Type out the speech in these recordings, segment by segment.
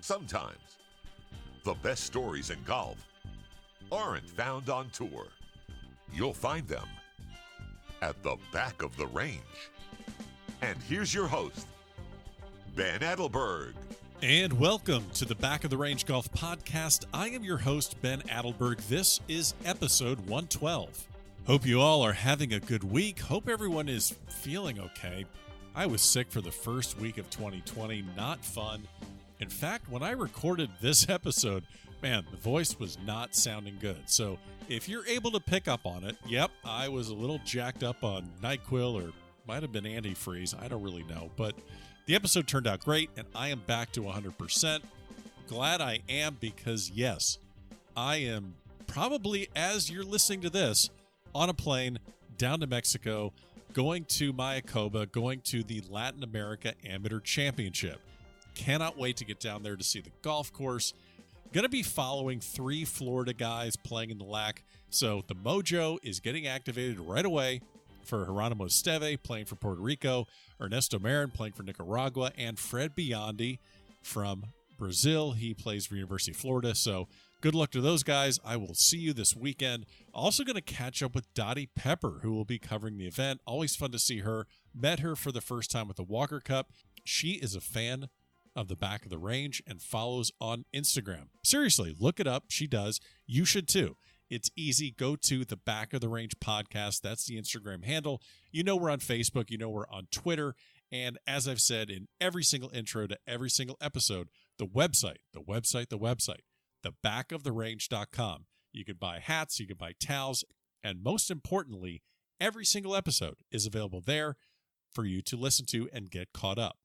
Sometimes the best stories in golf aren't found on tour. You'll find them at the back of the range. And here's your host, Ben Adelberg. And welcome to the Back of the Range Golf Podcast. I am your host, Ben Adelberg. This is episode 112. Hope you all are having a good week. Hope everyone is feeling okay. I was sick for the first week of 2020. Not fun. In fact, when I recorded this episode, man, the voice was not sounding good. So if you're able to pick up on it, yep, I was a little jacked up on NyQuil or might have been antifreeze. I don't really know. But the episode turned out great, and I am back to 100%. Glad I am because, yes, I am probably, as you're listening to this, on a plane down to Mexico, going to Mayakoba, going to the Latin America Amateur Championship. Cannot wait to get down there to see the golf course. Going to be following 3 Florida guys playing in the LAC. So the mojo is getting activated right away for Geronimo Esteve playing for Puerto Rico, Ernesto Marin playing for Nicaragua, and Fred Biondi from Brazil. He plays for University of Florida. So good luck to those guys. I will see you this weekend. Also going to catch up with Dottie Pepper, who will be covering the event. Always fun to see her. Met her for the first time at the Walker Cup. She is a fan of the Back of the Range and follows on Instagram. Seriously, look it up. She does. You should too. It's easy. Go to the Back of the Range podcast. That's the Instagram handle. You know we're on Facebook. You know we're on Twitter. And as I've said in every single intro to every single episode, the website, thebackoftherange.com. You can buy hats, you can buy towels, and most importantly, every single episode is available there for you to listen to and get caught up.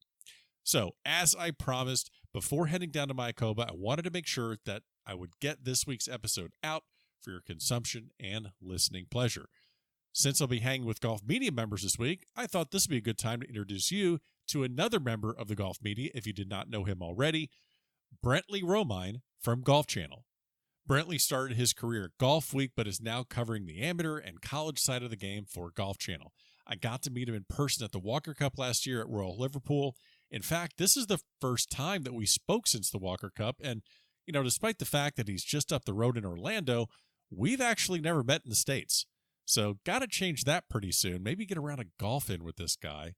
So, as I promised, before heading down to Mayakoba, I wanted to make sure that I would get this week's episode out for your consumption and listening pleasure. Since I'll be hanging with Golf Media members this week, I thought this would be a good time to introduce you to another member of the Golf Media, if you did not know him already, Brentley Romine from Golf Channel. Brentley started his career at Golf Week, but is now covering the amateur and college side of the game for Golf Channel. I got to meet him in person at the Walker Cup last year at Royal Liverpool. In fact, this is the first time that we spoke since the Walker Cup. And, you know, despite the fact that he's just up the road in Orlando, we've actually never met in the States. So got to change that pretty soon. Maybe get around a golf in with this guy.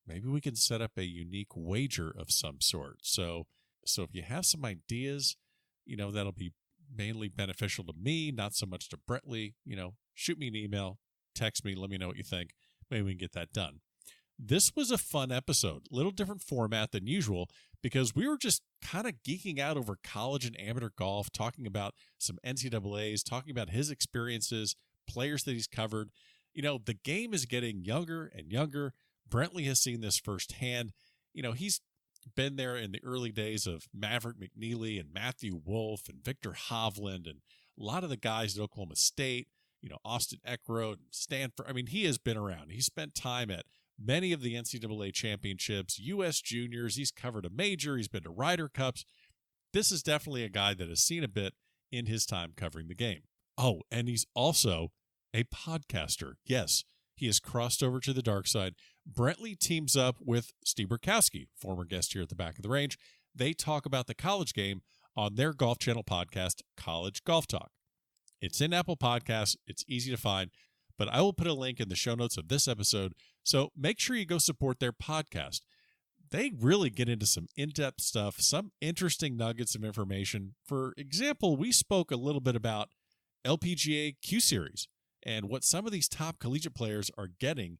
Maybe we can set up a unique wager of some sort. So if you have some ideas, you know, that'll be mainly beneficial to me, not so much to Brentley. You know, shoot me an email, text me, let me know what you think. Maybe we can get that done. This was a fun episode, a little different format than usual because we were just kind of geeking out over college and amateur golf, talking about some NCAAs, talking about his experiences, players that he's covered. You know, the game is getting younger and younger. Brentley has seen this firsthand. You know, he's been there in the early days of Maverick McNeely and Matthew Wolff and Victor Hovland and a lot of the guys at Oklahoma State, you know, Austin Eckroat, Stanford. I mean, he has been around. He spent time at many of the NCAA championships, U.S. juniors. He's covered a major. He's been to Ryder Cups. This is definitely a guy that has seen a bit in his time covering the game. Oh, and he's also a podcaster. Yes, he has crossed over to the dark side. Brentley teams up with Steve Burkowski, former guest here at the Back of the Range. They talk about the college game on their Golf Channel podcast, College Golf Talk. It's in Apple Podcasts. It's easy to find, but I will put a link in the show notes of this episode, so make sure you go support their podcast. They really get into some in-depth stuff, some interesting nuggets of information. For example, we spoke a little bit about LPGA Q Series and what some of these top collegiate players are getting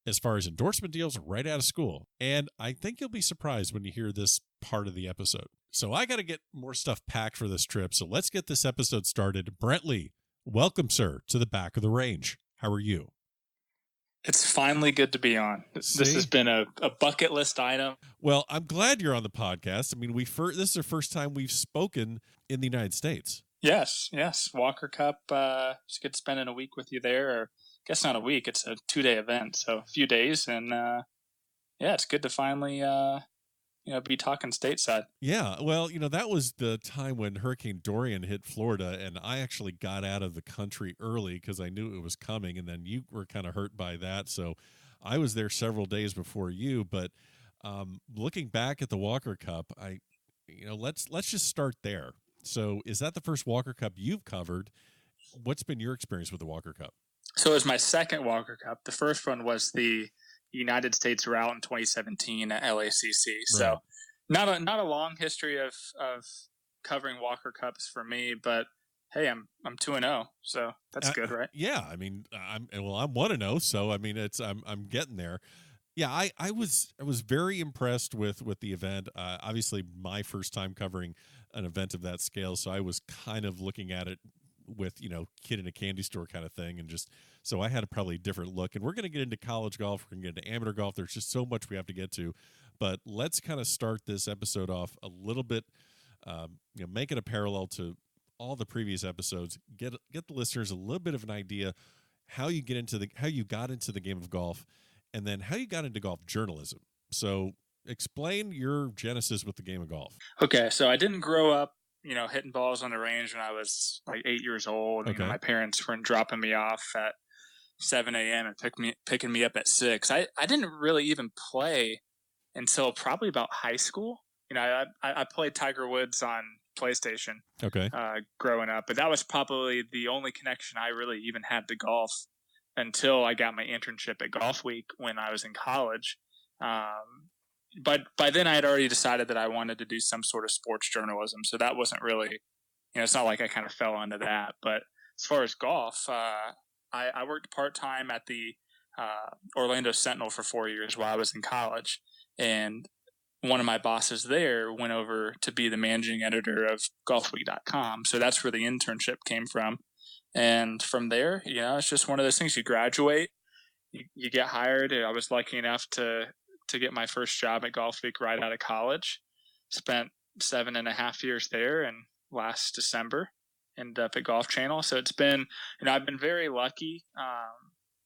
as far as endorsement deals right out of school. And I think you'll be surprised when you hear this part of the episode. So I got to get more stuff packed for this trip. So let's get this episode started. Brentley, welcome, sir, to the Back of the Range. How are you? It's finally good to be on. This has been a bucket list item. Well, I'm glad you're on the podcast. I mean, this is the first time we've spoken in the United States. Yes. Walker Cup. It's good spending a week with you there. Or I guess not a week. It's a 2-day event, so a few days. And it's good to finally be talking stateside. Yeah, well, that was the time when Hurricane Dorian hit Florida, and I actually got out of the country early because I knew it was coming, and then you were kind of hurt by that. So I was there several days before you, but looking back at the Walker Cup, let's just start there. So, is that the first Walker Cup you've covered? What's been your experience with the Walker Cup? So it was my second Walker Cup. The first one was the United States route in 2017 at LACC. So not a long history of covering Walker Cups for me, but hey, I'm 2-0, so that's good, right? Yeah, I mean, I'm 1-0, so I mean, I'm getting there. Yeah, I was very impressed with the event. Obviously, my first time covering an event of that scale, so I was kind of looking at it with kid in a candy store kind of thing, and just so I had a probably different look. And we're going to get into college golf, we're going to get into amateur golf. There's just so much we have to get to, but let's kind of start this episode off a little bit, make it a parallel to all the previous episodes. Get the listeners a little bit of an idea how you got into the game of golf, and then how you got into golf journalism. So explain your genesis with the game of golf. Okay, so I didn't grow up hitting balls on the range when I was like 8 years old. Okay. My parents weren't dropping me off at 7 a.m. and picking me up at 6. I didn't really even play until probably about high school. I played Tiger Woods on PlayStation. Okay. Growing up, but that was probably the only connection I really even had to golf until I got my internship at Golf Week when I was in college. But by then I had already decided that I wanted to do some sort of sports journalism. So that wasn't really, it's not like I kind of fell into that. But as far as golf, I worked part-time at the Orlando Sentinel for 4 years while I was in college. And one of my bosses there went over to be the managing editor of golfweek.com. So that's where the internship came from. And from there, it's just one of those things. You graduate, you get hired. I was lucky enough to get my first job at Golf Week right out of college. Spent 7.5 years there, and last December ended up at Golf Channel. So it's been, I've been very lucky.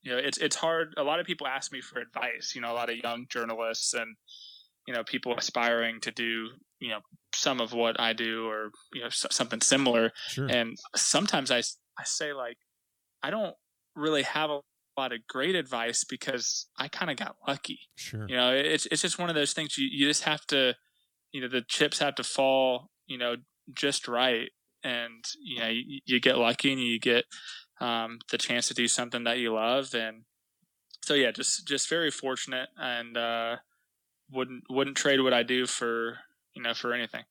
It's hard. A lot of people ask me for advice, a lot of young journalists and, people aspiring to do, some of what I do or, something similar. Sure. And sometimes I say, like, I don't really have a lot of great advice because I kind of got lucky. Sure. It's just one of those things you just have to, the chips have to fall, just right. And, you get lucky and you get the chance to do something that you love. And so, yeah, just very fortunate, and wouldn't trade what I do for anything.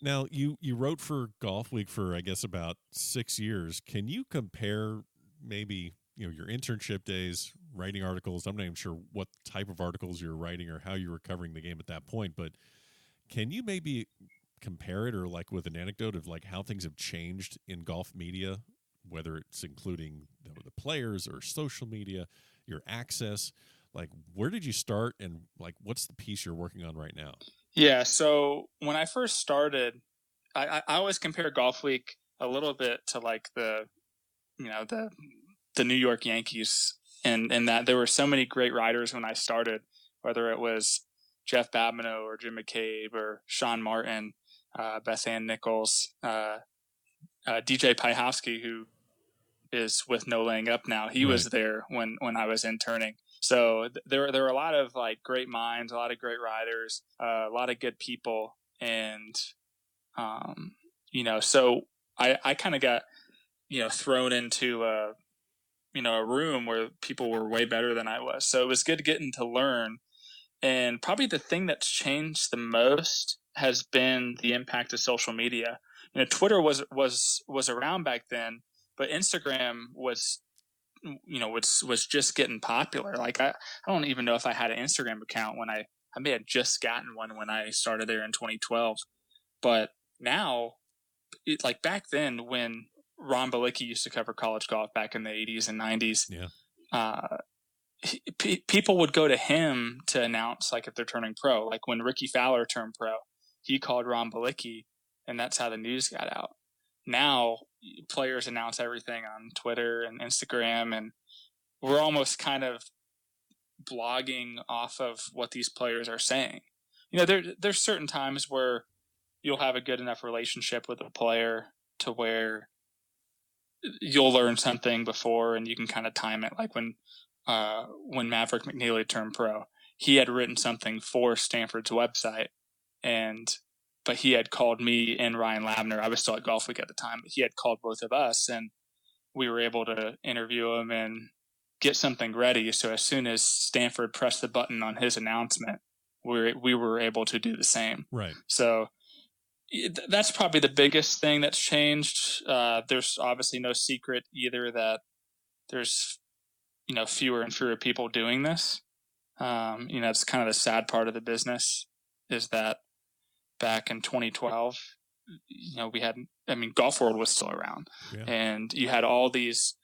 Now, you wrote for Golf Week for, I guess, about 6 years. Can you compare maybe, your internship days, writing articles? I'm not even sure what type of articles you're writing or how you were covering the game at that point, but can you maybe compare it, or like with an anecdote of like how things have changed in golf media, whether it's including the players or social media, your access? Like, where did you start, and like, what's the piece you're working on right now? Yeah. So when I first started, I always compare Golf Week a little bit to like the New York Yankees, and that there were so many great writers when I started, whether it was Jeff Babineau or Jim McCabe or Sean Martin, Beth Ann Nichols, DJ Pyhowski, who is with No Laying Up now. He was there when I was interning. So there were a lot of like great minds, a lot of great writers, a lot of good people. And, so I kind of got, thrown into a room where people were way better than I was. So it was good getting to learn. And probably the thing that's changed the most has been the impact of social media. Twitter was around back then, but Instagram was just getting popular. Like I don't even know if I had an Instagram account when I may have just gotten one when I started there in 2012. But now, like back then when Ron Balicki used to cover college golf back in the 80s and 90s, people would go to him to announce, like, if they're turning pro. Like when Ricky Fowler turned pro, he called Ron Balicki, and that's how the news got out. Now players announce everything on Twitter and Instagram, and we're almost kind of blogging off of what these players are saying. There's certain times where you'll have a good enough relationship with a player to where you'll learn something before, and you can kind of time it. Like when Maverick McNeely turned pro, he had written something for Stanford's website, but but he had called me and Ryan Labner. I was still at Golf Week at the time, but he had called both of us, and we were able to interview him and get something ready. So as soon as Stanford pressed the button on his announcement, we were able to do the same. Right. So that's probably the biggest thing that's changed. There's obviously no secret either that there's, fewer and fewer people doing this. It's kind of the sad part of the business is that back in 2012, Golf World was still around, and you had all these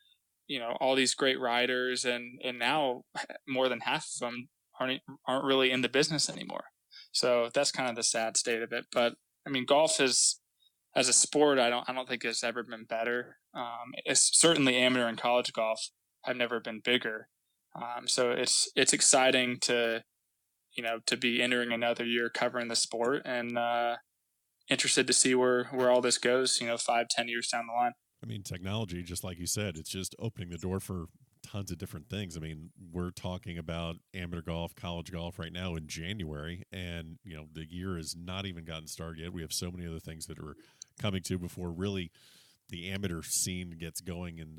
great riders, and now more than half of them aren't really in the business anymore. So that's kind of the sad state of it. But golf is, as a sport, I don't think it's ever been better. It's certainly amateur and college golf have never been bigger. So it's exciting to be entering another year covering the sport, and interested to see where all this goes, 5-10 years down the line. Technology, just like you said, it's just opening the door for tons of different things. We're talking about amateur golf, college golf right now in January, and the year has not even gotten started yet. We have so many other things that are coming to before really the amateur scene gets going in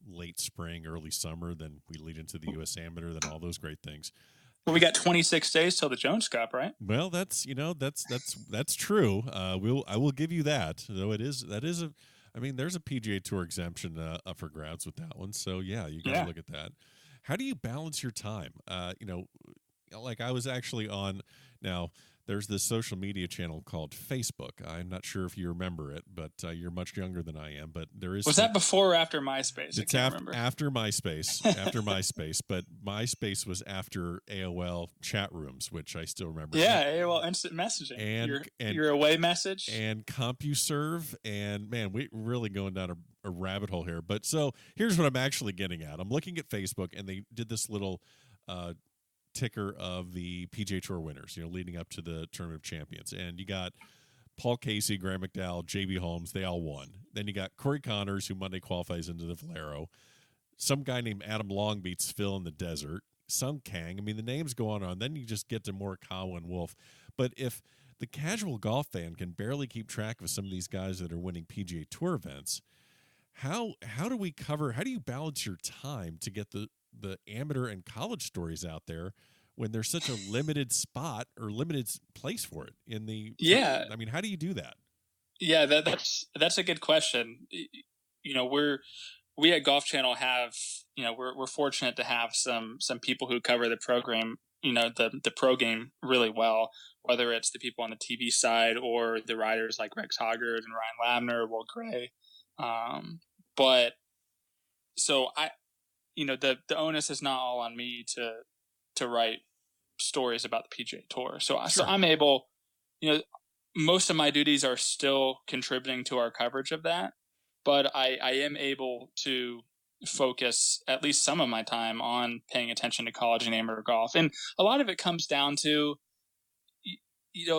late spring, early summer. Then we lead into the U.S. Amateur, then all those great things. Well, we got 26 days till the Jones Cup, right? Well, that's true. I will give you that. Though there's a PGA Tour exemption up for grabs with that one. So yeah, you got to look at that. How do you balance your time? Like I was actually on now. There's this social media channel called Facebook. I'm not sure if you remember it, but you're much younger than I am. But there is. Was that before or after MySpace? It's after MySpace. After MySpace, but MySpace was after AOL chat rooms, which I still remember. Yeah, AOL Instant Messaging. And your away message and CompuServe, and man, we're really going down a rabbit hole here. But so here's what I'm actually getting at. I'm looking at Facebook, and they did this little ticker of the PGA Tour winners, leading up to the Tournament of Champions. And you got Paul Casey, Graham McDowell, J.B. Holmes, they all won. Then you got Corey Connors, who Monday qualifies into the Valero. Some guy named Adam Long beats Phil in the desert. Sung Kang. The names go on and on. Then you just get to Morikawa and Wolf. But if the casual golf fan can barely keep track of some of these guys that are winning PGA Tour events, how do you balance your time to get the amateur and college stories out there when there's such a limited spot or limited place for it in the how do you do that? Yeah, that's a good question. We at Golf Channel have, we're fortunate to have some people who cover the program, the pro game really well, whether it's the people on the TV side or the writers like Rex Hoggard and Ryan Labner, Will Gray. But so the onus is not all on me to write stories about the PGA Tour. So I'm able, most of my duties are still contributing to our coverage of that, but I am able to focus at least some of my time on paying attention to college and amateur golf. And a lot of it comes down to,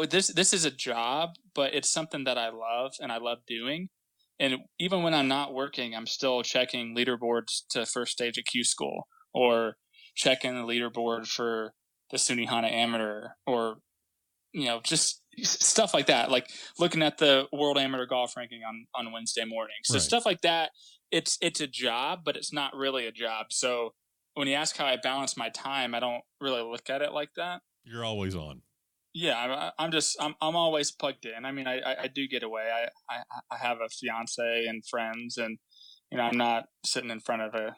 this is a job, but it's something that I love and I love doing. And even when I'm not working, I'm still checking leaderboards to first stage at Q School, or checking the leaderboard for the Sunihana Amateur, or, just stuff like that. Like looking at the World Amateur Golf Ranking on Wednesday morning. So Stuff like that, it's a job, but it's not really a job. So when you ask how I balance my time, I don't really look at it like that. You're always on. Yeah, I'm always plugged in. I do get away. I have a fiance and friends, and I'm not sitting in front of a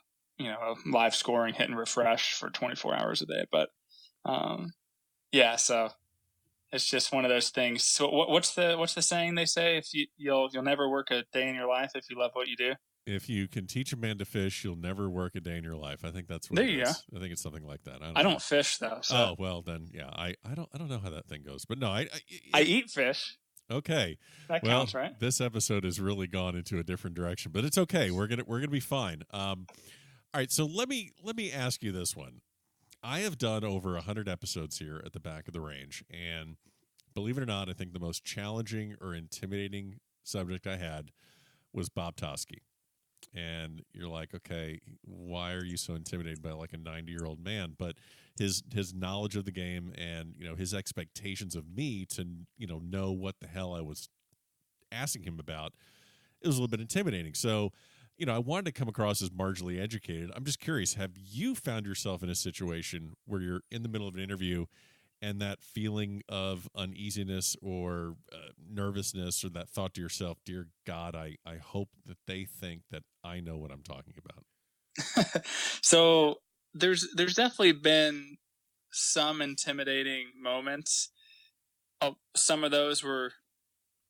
live scoring, hit and refresh for 24 hours a day. But so it's just one of those things. So what's the saying they say? If you'll never work a day in your life if you love what you do. If you can teach a man to fish, you'll never work a day in your life. I think that's what there it you is. go. I think it's something like that. I don't fish though. So. Oh well, then yeah. I don't know how that thing goes, but no, I eat fish. Okay, that counts, right? This episode has really gone into a different direction, but it's okay. We're gonna be fine. All right, so let me ask you this one. I have done over 100 episodes here at the Back of the Range, and believe it or not, I think the most challenging or intimidating subject I had was Bob Toski. and you're like, okay, why are you so intimidated by like a 90-year-old man? But his knowledge of the game and, you know, his expectations of me to, you know what the hell I was asking him about, it was a little bit intimidating. So, you know, I wanted to come across as marginally educated. I'm just curious, have you found yourself in a situation where you're in the middle of an interview and that feeling of uneasiness or nervousness, or that thought to yourself, dear God, I hope that they think that I know what I'm talking about? So there's definitely been some intimidating moments. Some of those were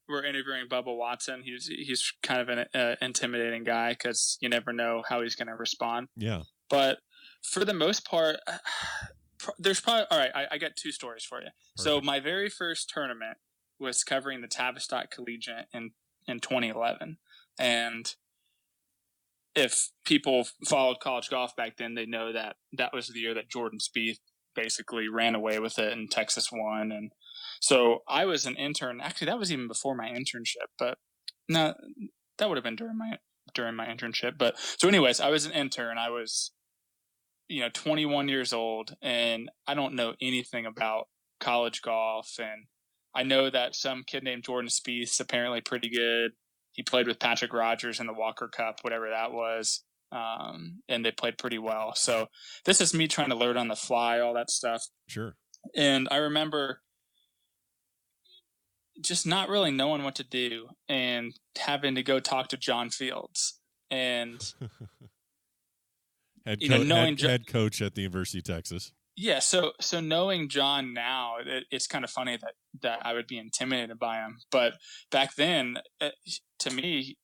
interviewing Bubba Watson. He's kind of an intimidating guy because you never know how he's going to respond. Yeah. But for the most part, there's probably, all right, I got two stories for you. Perfect. So my very first tournament was covering the Tavistock Collegiate in 2011. And if people followed college golf back then, they know that was the year that Jordan Spieth basically ran away with it and Texas won. And so I was an intern. Actually, that was even before my internship, but no, that would have been during my internship. But so anyways, I was an intern. I was, 21 years old, and I don't know anything about college golf. And I know that some kid named Jordan Spieth's apparently pretty good. He played with Patrick Rogers in the Walker Cup, whatever that was. And they played pretty well. So this is me trying to learn on the fly, all that stuff. Sure. And I remember just not really knowing what to do and having to go talk to John Fields. And head coach at the University of Texas. Yeah, so knowing John now, it's kind of funny that I would be intimidated by him. But back then, to me,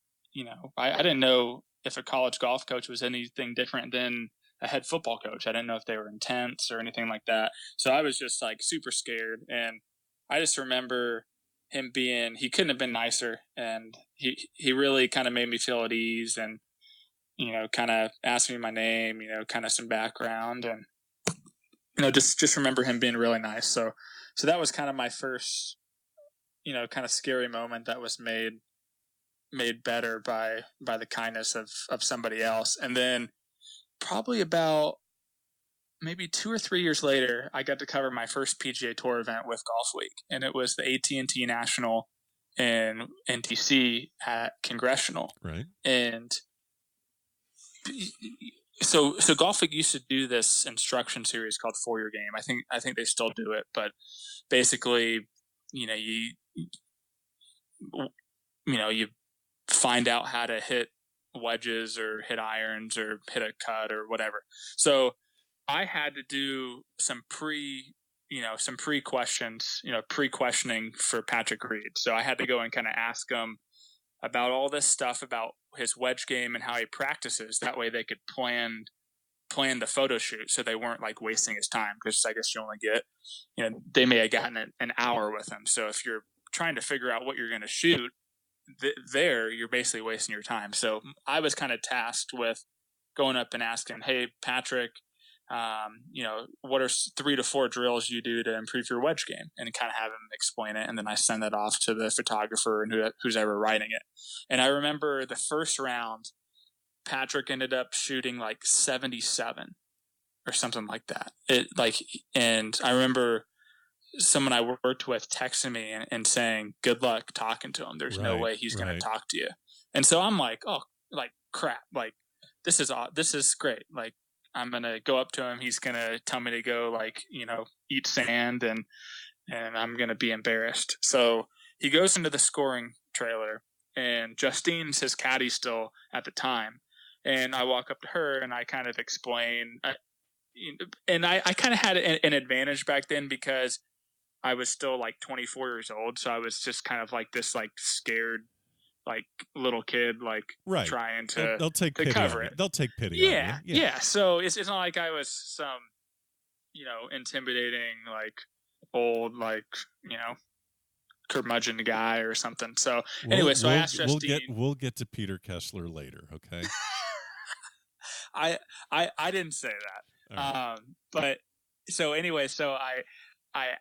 I didn't know if a college golf coach was anything different than a head football coach. I didn't know if they were intense or anything like that. So I was just like super scared. And I just remember him he couldn't have been nicer. And he really kind of made me feel at ease and, kind of asked me my name, kind of some background, and just remember him being really nice. So that was kind of my first, kind of scary moment that was made better by the kindness of somebody else. And then probably about maybe 2 or 3 years later, I got to cover my first PGA Tour event with Golf Week, and it was the AT&T National in DC at Congressional. Right. And so Golf Week used to do this instruction series called For Your Game. I think they still do it, but basically, you find out how to hit wedges or hit irons or hit a cut or whatever. So I had to do some pre-questioning for Patrick Reed. So I had to go and kind of ask him about all this stuff about his wedge game and how he practices. That way they could plan the photo shoot so they weren't like wasting his time, because I guess you only get, they may have gotten an hour with him. So if you're trying to figure out what you're going to shoot there, you're basically wasting your time. So I was kind of tasked with going up and asking, hey, Patrick, what are 3 to 4 drills you do to improve your wedge game, and kind of have him explain it. And then I send that off to the photographer and who's ever writing it. And I remember the first round, Patrick ended up shooting like 77 or something like that. And I remember someone I worked with texting me and saying, good luck talking to him. There's no way he's going to talk to you. And so I'm like, oh, like crap. Like, this is great. Like, I'm going to go up to him. He's going to tell me to go eat sand, and I'm going to be embarrassed. So he goes into the scoring trailer, and Justine's his caddy still at the time. And I walk up to her and I kind of explain, and I kind of had an advantage back then because I was still like 24 years old. So I was just kind of like this, like scared, like little kid, like trying to they'll take pity cover it. They'll take pity on you. Yeah. So it's not like I was some, intimidating, like old, like, curmudgeon guy or something. So anyway, I asked Justine. We'll get to Peter Kessler later. Okay. I didn't say that. Right. But so anyway, so I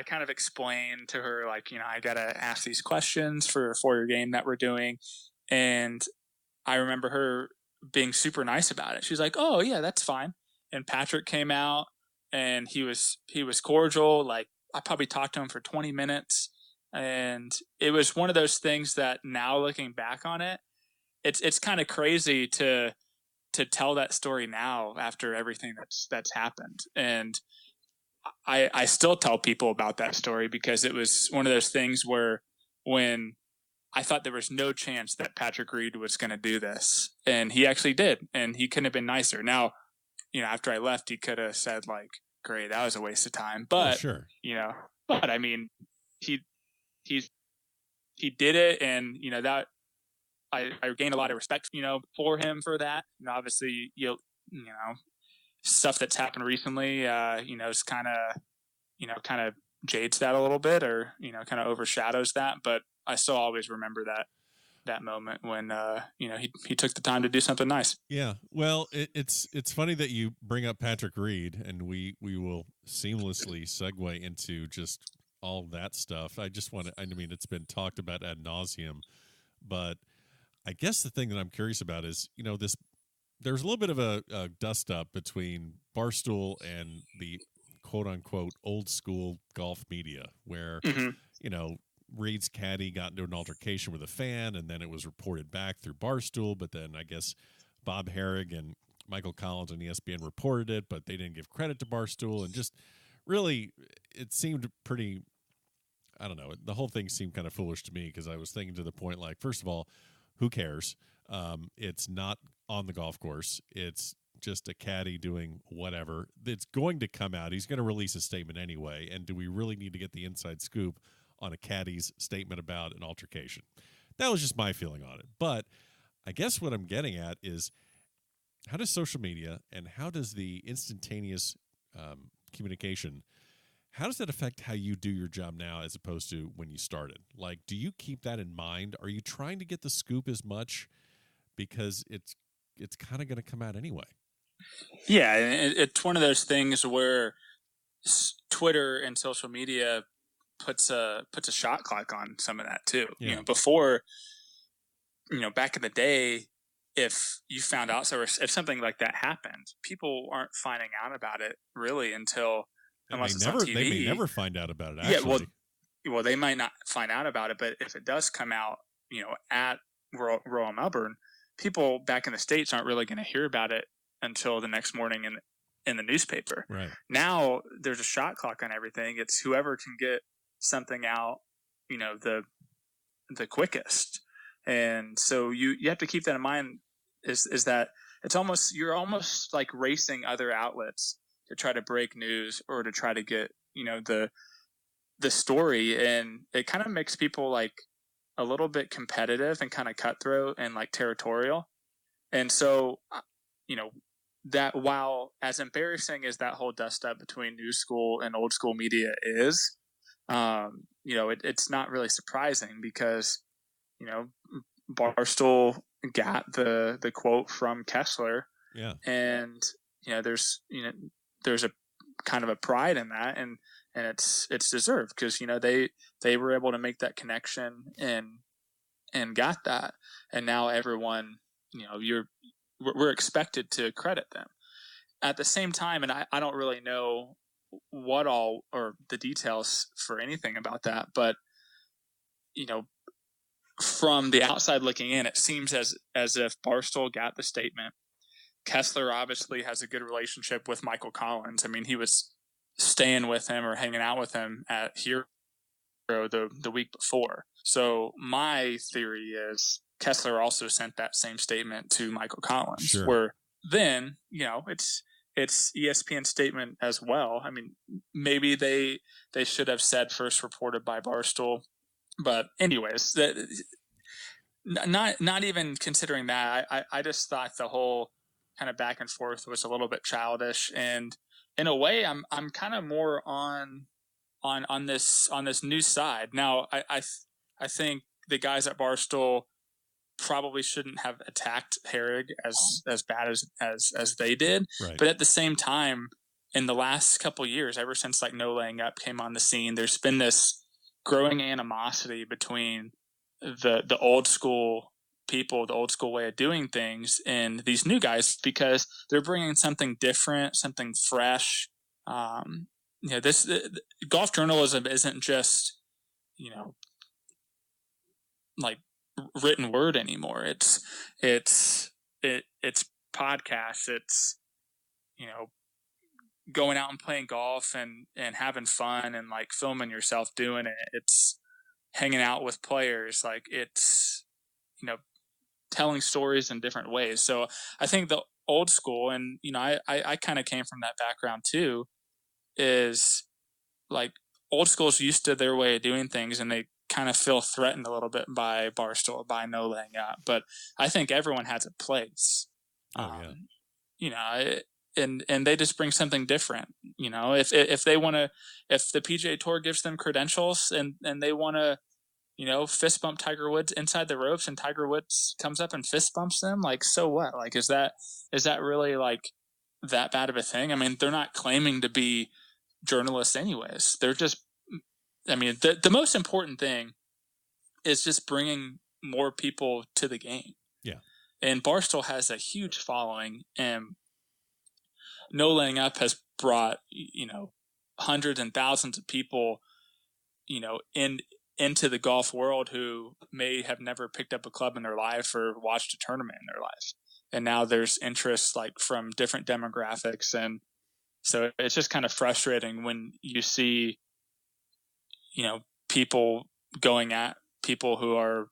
kind of explained to her, like, I got to ask these questions for your game that we're doing. And I remember her being super nice about it. She's like, "Oh yeah, that's fine." And Patrick came out, and he was cordial. Like, I probably talked to him for 20 minutes, and it was one of those things that now looking back on it, it's kind of crazy to tell that story now after everything that's happened. And I still tell people about that story because it was one of those things where when I thought there was no chance that Patrick Reed was going to do this, and he actually did, and he couldn't have been nicer. Now, after I left, he could have said like, "Great, that was a waste of time," but sure. But I mean, he did it, and that I gained a lot of respect, for him for that. And obviously, stuff that's happened recently, is kind of jades that a little bit, or kind of overshadows that. But I still always remember that moment when he took the time to do something nice. Yeah, well, it's funny that you bring up Patrick Reed, and we will seamlessly segue into just all that stuff. I just want to, I mean, it's been talked about ad nauseum, but I guess the thing that I'm curious about is, there's a little bit of a dust up between Barstool and the quote unquote old school golf media, where Reed's caddy got into an altercation with a fan, and then it was reported back through Barstool. But then I guess Bob Herrig and Michael Collins on ESPN reported it, but they didn't give credit to Barstool. And just really, it seemed pretty, I don't know, the whole thing seemed kind of foolish to me, because I was thinking to the point, like, first of all, who cares? It's not on the golf course. It's just a caddy doing whatever. It's going to come out. He's going to release a statement anyway. And do we really need to get the inside scoop on a caddy's statement about an altercation? That was just my feeling on it. But I guess what I'm getting at is, how does social media and how does the instantaneous communication, how does that affect how you do your job now as opposed to when you started? Like, do you keep that in mind? Are you trying to get the scoop as much because it's kind of going to come out anyway? Yeah, it's one of those things where Twitter and social media puts a shot clock on some of that too. Yeah. Before, back in the day, if you found out, so if something like that happened, people aren't finding out about it really until unless it's on TV. They may never find out about it. Actually. Yeah, well, they might not find out about it, but if it does come out, at Royal Melbourne, people back in the States aren't really going to hear about it until the next morning in the newspaper. Right. Now there's a shot clock on everything. It's whoever can get something out, the quickest. And so you have to keep that in mind, is that you're almost like racing other outlets to try to break news or to try to get, the story. And it kind of makes people like a little bit competitive and kind of cutthroat and like territorial. And so, that while as embarrassing as that whole dust up between new school and old school media is, it's not really surprising because, Barstool got the quote from Kessler. Yeah. And, there's a kind of a pride in that, and it's deserved because, they were able to make that connection and got that. And now everyone, we're expected to credit them. At the same time, and I don't really know what all or the details for anything about that, but from the outside looking in, it seems as if Barstool got the statement. Kessler obviously has a good relationship with Michael Collins. I mean, he was staying with him or hanging out with him at Hero the week before. So my theory is Kessler also sent that same statement to Michael Collins. Sure. Where then, it's ESPN's statement as well. I mean, maybe they should have said first reported by Barstool. But anyways, not even considering that, I just thought the whole kind of back and forth was a little bit childish. And in a way, I'm kind of more on this new side. Now, I think the guys at Barstool probably shouldn't have attacked Herrig as bad as they did. Right. But at the same time, in the last couple of years, ever since like No Laying Up came on the scene, there's been this growing animosity between the old school people the old school way of doing things and these new guys, because they're bringing something different, something fresh. This golf journalism isn't just, like written word anymore. It's podcasts. It's, going out and playing golf and having fun and like filming yourself doing it. It's hanging out with players. Like it's, telling stories in different ways. So I think the old school, and, I kind of came from that background too, is like old school's used to their way of doing things and they kind of feel threatened a little bit by Barstool, by No Laying Up. But I think everyone has a place. And they just bring something different. If they want to, if the PGA Tour gives them credentials and they want to, fist bump Tiger Woods inside the ropes and Tiger Woods comes up and fist bumps them, like, so what? Like, is that really like that bad of a thing? I mean, they're not claiming to be journalists anyways. They're just, the most important thing is just bringing more people to the game. Yeah. And Barstool has a huge following, and No Laying Up has brought, hundreds and thousands of people, into the golf world who may have never picked up a club in their life or watched a tournament in their life. And now there's interest like from different demographics. And so it's just kind of frustrating when you see, people going at people who are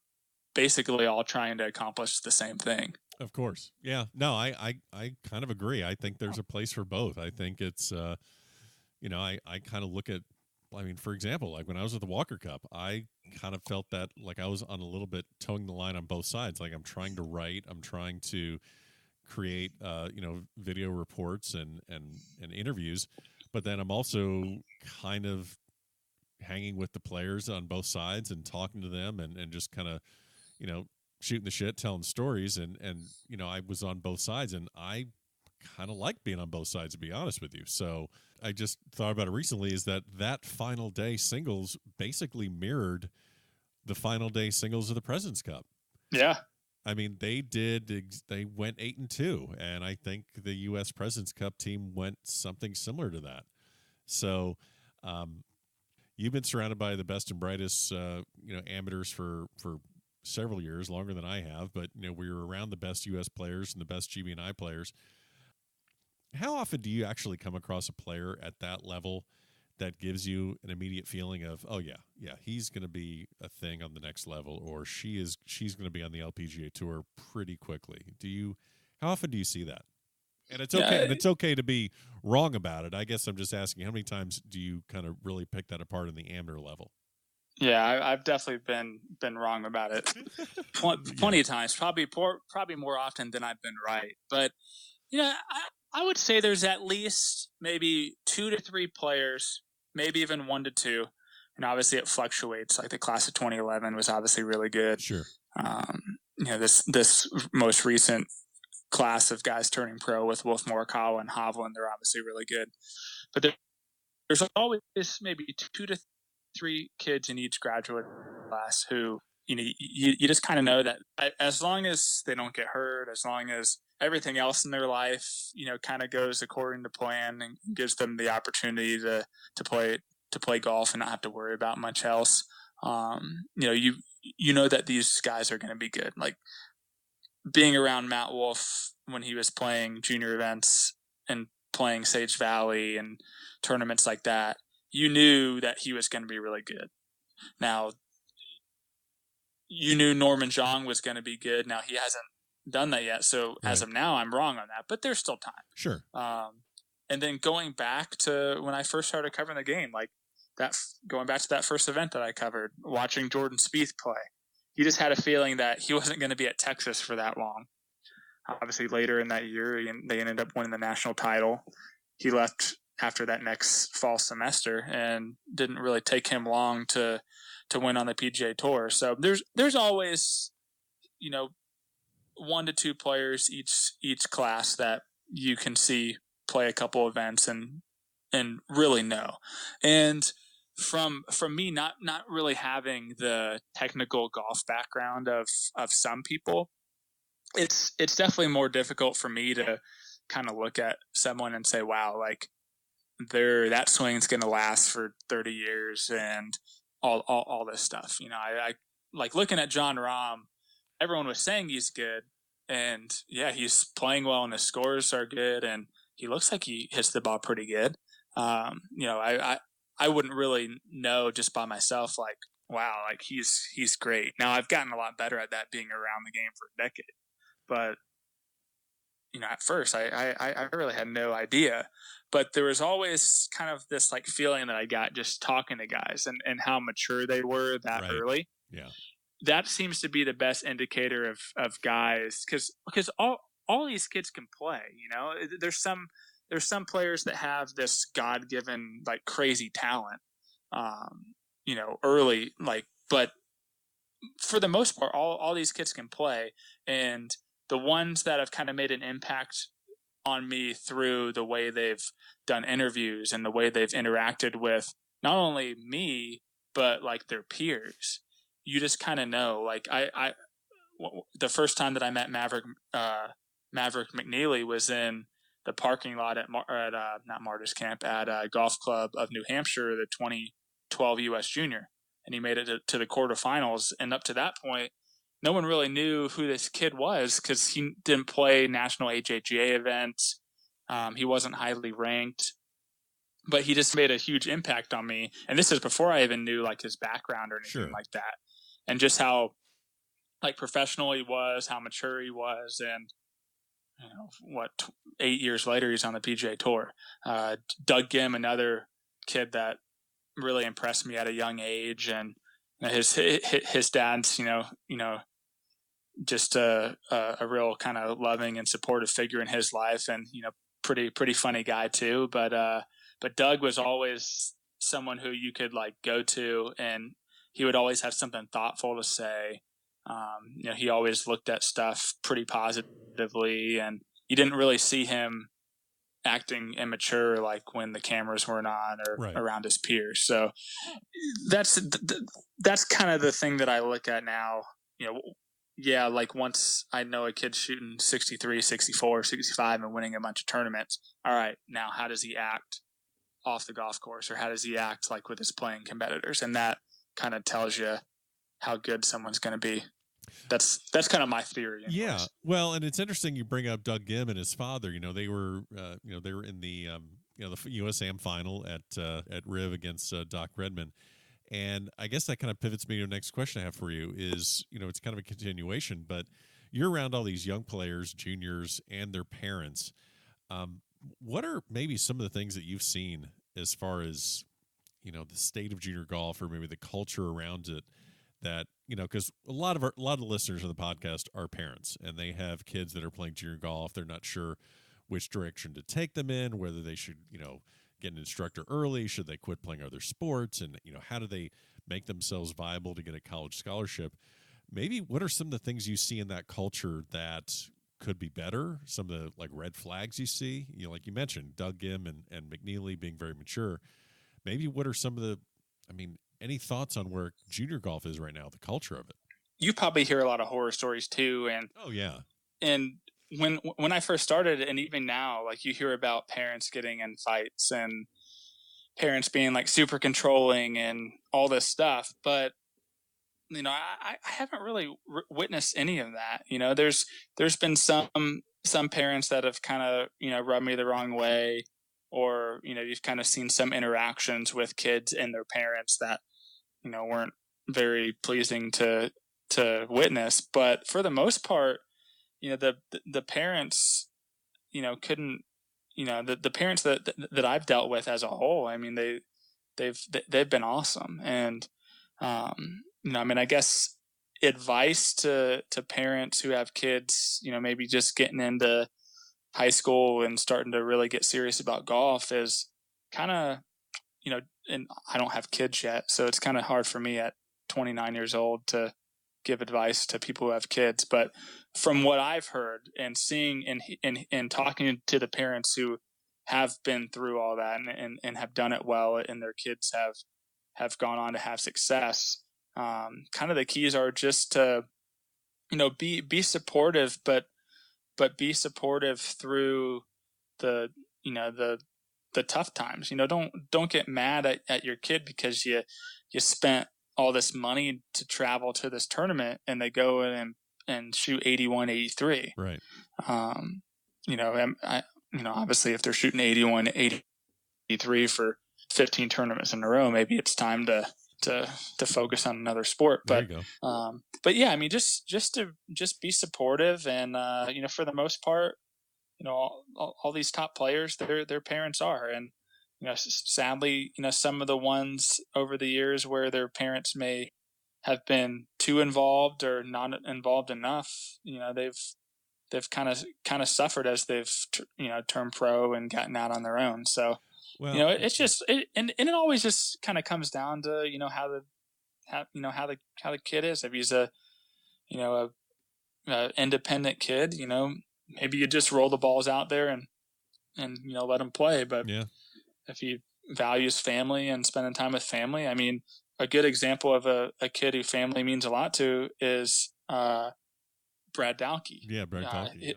basically all trying to accomplish the same thing. Of course. Yeah. No, I kind of agree. I think there's a place for both. I think it's, I kind of look at, for example, like when I was at the Walker Cup, I kind of felt that like I was on a little bit towing the line on both sides. Like I'm trying to write, I'm trying to create, video reports and interviews, but then I'm also kind of hanging with the players on both sides and talking to them and just kind of, shooting the shit, telling stories. And I was on both sides and I kind of like being on both sides, to be honest with you. So I just thought about it recently, is that final day singles basically mirrored the final day singles of the President's Cup. Yeah. They went 8-2, and I think the U.S. President's Cup team went something similar to that. So, you've been surrounded by the best and brightest, amateurs for several years, longer than I have, but, we were around the best U.S. players and the best GB&I players. How often do you actually come across a player at that level that gives you an immediate feeling of, oh yeah, he's going to be a thing on the next level, or she's going to be on the LPGA Tour pretty quickly? How often do you see that? And it's okay. And it's okay to be wrong about it. I guess I'm just asking, how many times do you kind of really pick that apart in the amateur level? Yeah, I've definitely been wrong about it plenty of times. Probably more often than I've been right. But I would say there's at least maybe 2 to 3 players, maybe even 1 to 2, and obviously it fluctuates. Like the class of 2011 was obviously really good. Sure. This most recent class of guys turning pro with Wolf Morikawa and Hovland, they're obviously really good. But there's always maybe 2 to 3 kids in each graduate class who, you just kind of know that as long as they don't get hurt, as long as everything else in their life, kind of goes according to plan and gives them the opportunity to play golf and not have to worry about much else. You know that these guys are going to be good. Like being around Matt Wolff when he was playing junior events and playing Sage Valley and tournaments like that, you knew that he was going to be really good. Now, you knew Norman Zhang was going to be good. Now he hasn't done that yet. So as of now, I'm wrong on that, but there's still time. Sure. And then going back to when I first started covering the game, like going back to that first event that I covered, watching Jordan Spieth play, you just had a feeling that he wasn't going to be at Texas for that long. Obviously later in that year, they ended up winning the national title. He left after that next fall semester and didn't really take him long to win on the PGA Tour. So there's always, 1 to 2 players each class that you can see play a couple events and really know. And from me not really having the technical golf background of some people, it's definitely more difficult for me to kind of look at someone and say, wow, like that swing's going to last for 30 years and all this stuff. I like looking at John Rahm. Everyone was saying he's good, and yeah, he's playing well, and his scores are good, and he looks like he hits the ball pretty good. I wouldn't really know just by myself, like, wow, like he's great. Now I've gotten a lot better at that being around the game for a decade, but at first I really had no idea. But there was always kind of this like feeling that I got just talking to guys and how mature they were that early. Yeah. That seems to be the best indicator of guys, because all these kids can play. There's some players that have this God-given like crazy talent, early, like, but for the most part, all these kids can play. And the ones that have kind of made an impact on me through the way they've done interviews and the way they've interacted with not only me, but like their peers, you just kind of know, like the first time that I met Maverick McNeely was in the parking lot at not Martyrs Camp, at Golf Club of New Hampshire, the 2012 U.S. Junior, and he made it to the quarterfinals. And up to that point, no one really knew who this kid was because he didn't play national HHGA events. He wasn't highly ranked, but he just made a huge impact on me. And this is before I even knew like his background or anything like that, and just how like professional he was, how mature he was, and 8 years later he's on the PGA Tour. Doug Gim, another kid that really impressed me at a young age, and his dad's just a real kind of loving and supportive figure in his life, and pretty funny guy too. But Doug was always someone who you could like go to, and he would always have something thoughtful to say. He always looked at stuff pretty positively, and you didn't really see him acting immature like when the cameras weren't on or around his peers. So that's kind of the thing that I look at now. Yeah, like once I know a kid's shooting 63, 64, 65 and winning a bunch of tournaments, all right, now how does he act off the golf course, or how does he act like with his playing competitors? And that kind of tells you how good someone's going to be. That's kind of my theory. Anyways. Yeah. Well, and it's interesting you bring up Doug Gim and his father. They were they were in the the USAM final at Riv against Doc Redman. And I guess that kind of pivots me to the next question I have for you is, it's kind of a continuation, but you're around all these young players, juniors, and their parents. What are maybe some of the things that you've seen as far as, the state of junior golf, or maybe the culture around it, that, because a lot of the listeners of the podcast are parents, and they have kids that are playing junior golf. They're not sure which direction to take them in, whether they should, get an instructor early, should they quit playing other sports, and how do they make themselves viable to get a college scholarship? Maybe what are some of the things you see in that culture that could be better? Some of the like red flags you see, like you mentioned, Doug Gim and McNeely being very mature. Maybe what are some of the, any thoughts on where junior golf is right now, the culture of it? You probably hear a lot of horror stories too, and and when I first started, and even now, like you hear about parents getting in fights and parents being like super controlling and all this stuff. But, I haven't really witnessed any of that. There's been some parents that have kind of, rubbed me the wrong way, or, you've kind of seen some interactions with kids and their parents that, weren't very pleasing to witness. But for the most part, the parents, couldn't, the parents that I've dealt with as a whole, they've been awesome. And, I guess advice to parents who have kids, maybe just getting into high school and starting to really get serious about golf is kind of, and I don't have kids yet, so it's kind of hard for me at 29 years old to give advice to people who have kids. But from what I've heard and seeing and talking to the parents who have been through all that and have done it well, and their kids have have gone on to have success. Kind of the keys are just to, be supportive, but be supportive through the, the tough times. Don't get mad at your kid because you spent all this money to travel to this tournament and they go and shoot 81, 83. Right. Obviously if they're shooting 81, 83 for 15 tournaments in a row, maybe it's time to focus on another sport. But there you go. But yeah, I mean, just be supportive, and for the most part, all these top players, their parents are, and sadly, some of the ones over the years where their parents may have been too involved or not involved enough, they've kind of suffered as they've turned pro and gotten out on their own. So. Well, It's just and it always just kind of comes down to how the kid is. If he's a independent kid, maybe you just roll the balls out there and let him play. But if he values family and spending time with family, I mean, a good example of a kid who family means a lot to is Brad Dalkey. Yeah, Brad Dalkey.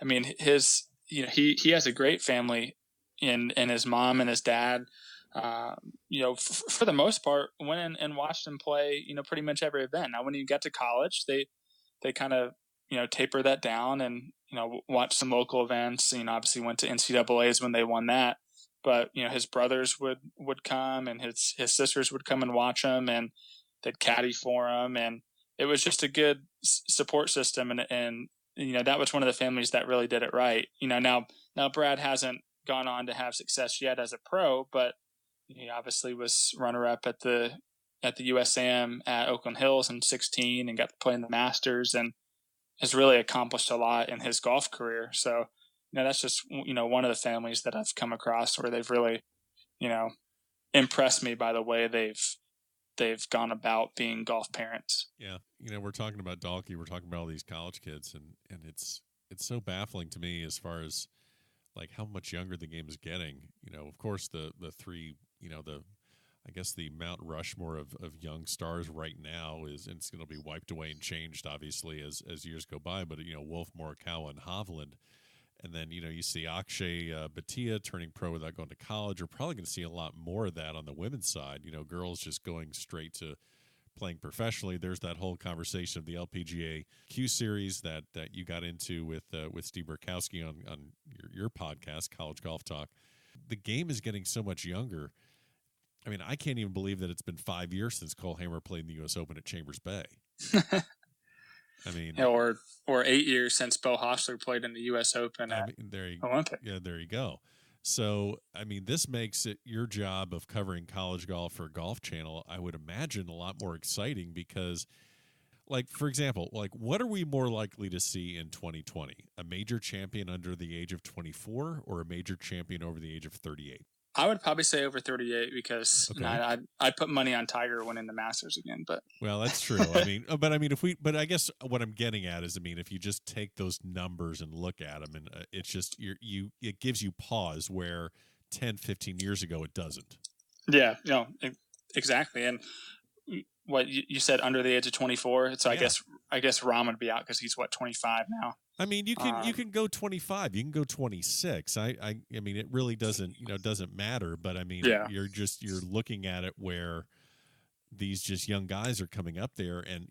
I mean, he has a great family. And his mom and his dad, for the most part, went in and watched him play, pretty much every event. Now, when he got to college, they kind of, taper that down and, watch some local events. Obviously went to NCAAs when they won that. But, his brothers would come and his sisters would come and watch him and they'd caddy for him. And it was just a good support system. And that was one of the families that really did it right. Now Brad hasn't gone on to have success yet as a pro, but he obviously was runner-up at the USAM at Oakland Hills in 2016 and got to play in the Masters and has really accomplished a lot in his golf career. So, that's just, one of the families that I've come across where they've really, impressed me by the way they've gone about being golf parents. Yeah. We're talking about Dalkey. We're talking about all these college kids and it's so baffling to me as far as like how much younger the game is getting. Of course the three, I guess the Mount Rushmore of young stars right now it's going to be wiped away and changed obviously as years go by. But Wolf, Morikawa, and Hovland, and then you see Akshay Bhatia turning pro without going to college. We're probably going to see a lot more of that on the women's side. Girls just going straight to playing professionally. There's that whole conversation of the LPGA Q Series that you got into with Steve Burkowski on your podcast, College Golf Talk. The game is getting so much younger. I mean, I can't even believe that it's been 5 years since Cole Hammer played in the U.S. Open at Chambers Bay. I mean, or 8 years since Bo Hostler played in the U.S. Open at Olympic. Yeah, there you go. So, I mean, this makes it your job of covering college golf for Golf Channel, I would imagine, a lot more exciting because, like, for example, like, what are we more likely to see in 2020? A major champion under the age of 24 or a major champion over the age of 38? I would probably say over 38 because I'd put money on Tiger winning the Masters again. But well, that's true. I mean, but I guess what I'm getting at is, I mean, if you just take those numbers and look at them, and it's just it gives you pause where 10, 15 years ago it doesn't. Yeah, exactly. And what you said under the age of 24, so yeah. I guess Rahm would be out because he's 25 now. I mean, you can go 25, you can go 26. I mean, it really doesn't matter. But I mean, you're looking at it where these just young guys are coming up there, and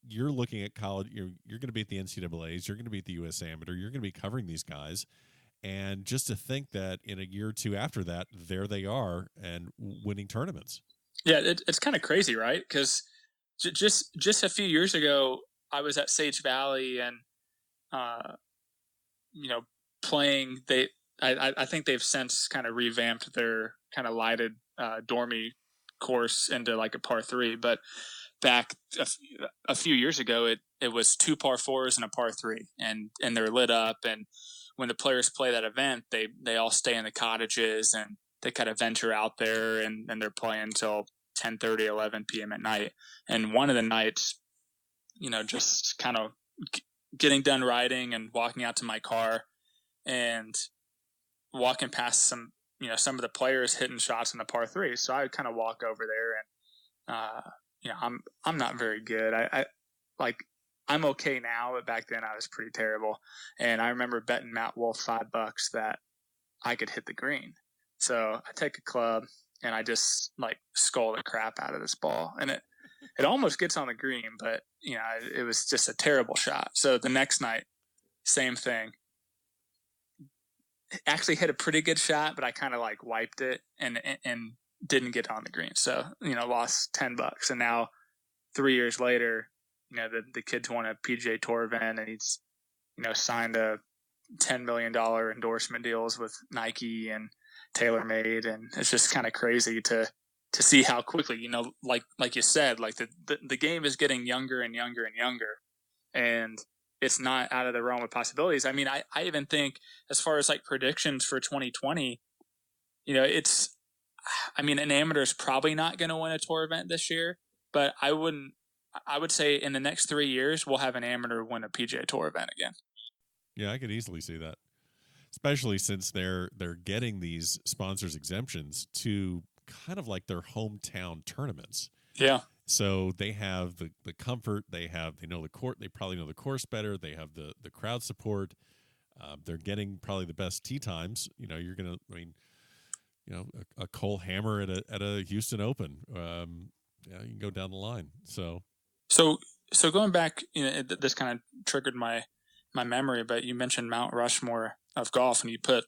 you're looking at college. You're going to be at the NCAAs, you're going to be at the U.S. Amateur, you're going to be covering these guys, and just to think that in a year or two after that, there they are and winning tournaments. Yeah, it's kind of crazy, right? Because just a few years ago, I was at Sage Valley and. Playing. I think they've since kind of revamped their kind of lighted dormy course into like a par 3. But back a few years ago, it was 2 par 4s and a par 3, and they're lit up. And when the players play that event, they all stay in the cottages and they kind of venture out there and they're playing till 10:30, 11 p.m. at night. And one of the nights, just kind of getting done riding and walking out to my car and walking past some some of the players hitting shots in the par three. So I would kind of walk over there and, I'm not very good. I'm okay now, but back then I was pretty terrible. And I remember betting Matt Wolf $5 that I could hit the green. So I take a club and I just skull the crap out of this ball. And it almost gets on the green, but it was just a terrible shot. So the next night, same thing. Actually hit a pretty good shot, but I kind of wiped it and didn't get on the green. So, lost $10. And now 3 years later, the kid's won a PGA Tour event and he's, signed a $10 million endorsement deals with Nike and TaylorMade. And it's just kind of crazy to see how quickly, like you said, the game is getting younger and younger and younger. And it's not out of the realm of possibilities. I mean, I even think as far as predictions for 2020, an amateur is probably not going to win a tour event this year, but I would say in the next 3 years, we'll have an amateur win a PGA Tour event again. Yeah, I could easily see that, especially since they're getting these sponsors exemptions to kind of like their hometown tournaments. Yeah. So they have the comfort, they know the court, they probably know the course better, they have the crowd support, they're getting probably the best tee times. You're gonna, a Cole Hammer at a Houston Open, you can go down the line. So going back, this kind of triggered my memory, but you mentioned Mount Rushmore of golf, and you put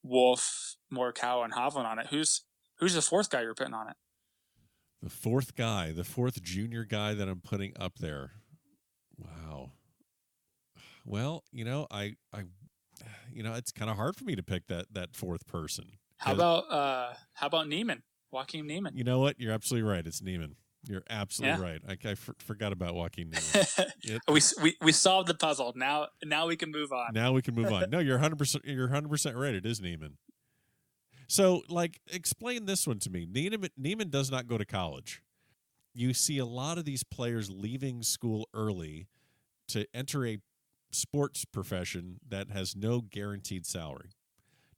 Wolf, Morikawa, and Hovland on it. Who's the fourth guy you're putting on it? The fourth junior guy that I'm putting up there. Wow. Well, it's kind of hard for me to pick that fourth person. How about Neiman, Joaquin Neiman? You know what? You're absolutely right. It's Neiman. You're absolutely right. I forgot about Joaquin Neiman. We solved the puzzle. Now we can move on. No, you're 100%. You're 100% right. It is Neiman. So, explain this one to me. Neiman does not go to college. You see a lot of these players leaving school early to enter a sports profession that has no guaranteed salary.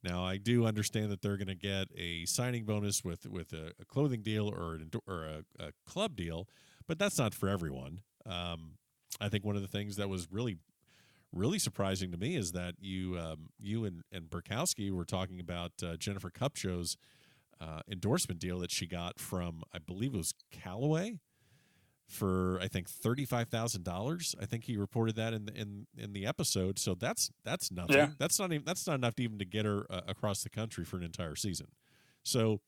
Now, I do understand that they're going to get a signing bonus with a clothing deal or a club deal, but that's not for everyone. I think one of the things that was really surprising to me is that you and Burkowski were talking about Jennifer Kupcho's endorsement deal that she got from, I believe it was Callaway, for I think $35,000. I think he reported that in the episode. So that's nothing. Yeah. That's not enough to even to get her across the country for an entire season. So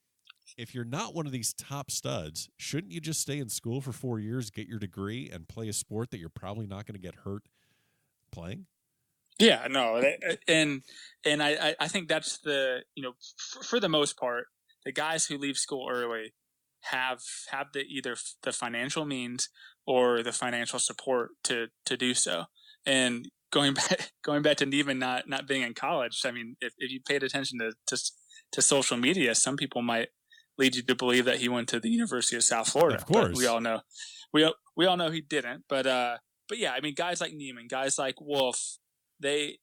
if you're not one of these top studs, shouldn't you just stay in school for 4 years, get your degree, and play a sport that you're probably not going to get hurt playing? Yeah, no, and I think that's for the most part, the guys who leave school early have either the financial means or the financial support to do so. And going back to Neiman not being in college, I mean, if you paid attention to social media, some people might lead you to believe that he went to the University of South Florida. Of course, but we all know he didn't. But yeah, I mean, guys like Neiman, guys like Wolf, they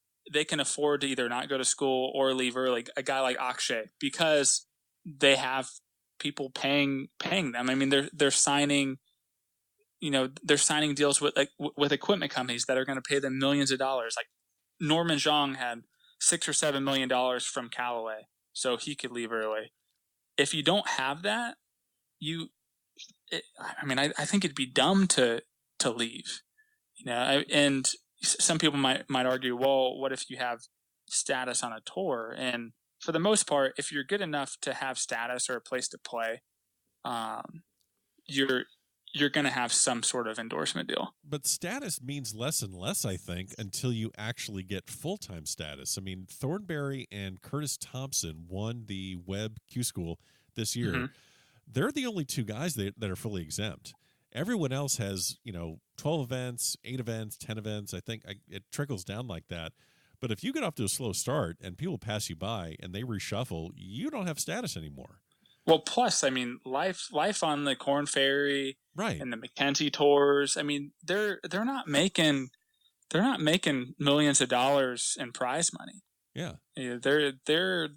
can afford to either not go to school or leave early. A guy like Akshay, because they have people paying them. I mean, they're signing, they're signing deals with equipment companies that are going to pay them millions of dollars. Like Norman Zhang had $6 or $7 million from Callaway, so he could leave early. If you don't have that, I think it'd be dumb to leave. And some people might argue, well, what if you have status on a tour? And for the most part, if you're good enough to have status or a place to play, you're going to have some sort of endorsement deal. But status means less and less, I think, until you actually get full-time status. I mean, Thornberry and Curtis Thompson won the Webb Q School this year. Mm-hmm. They're the only two guys that are fully exempt. Everyone else has, 12 events, 8 events, 10 events. I think it trickles down like that. But if you get off to a slow start and people pass you by and they reshuffle, you don't have status anymore. Well, plus, I mean, life on the Corn Ferry, right, and the Mackenzie tours. I mean, they're not making millions of dollars in prize money. Yeah, they're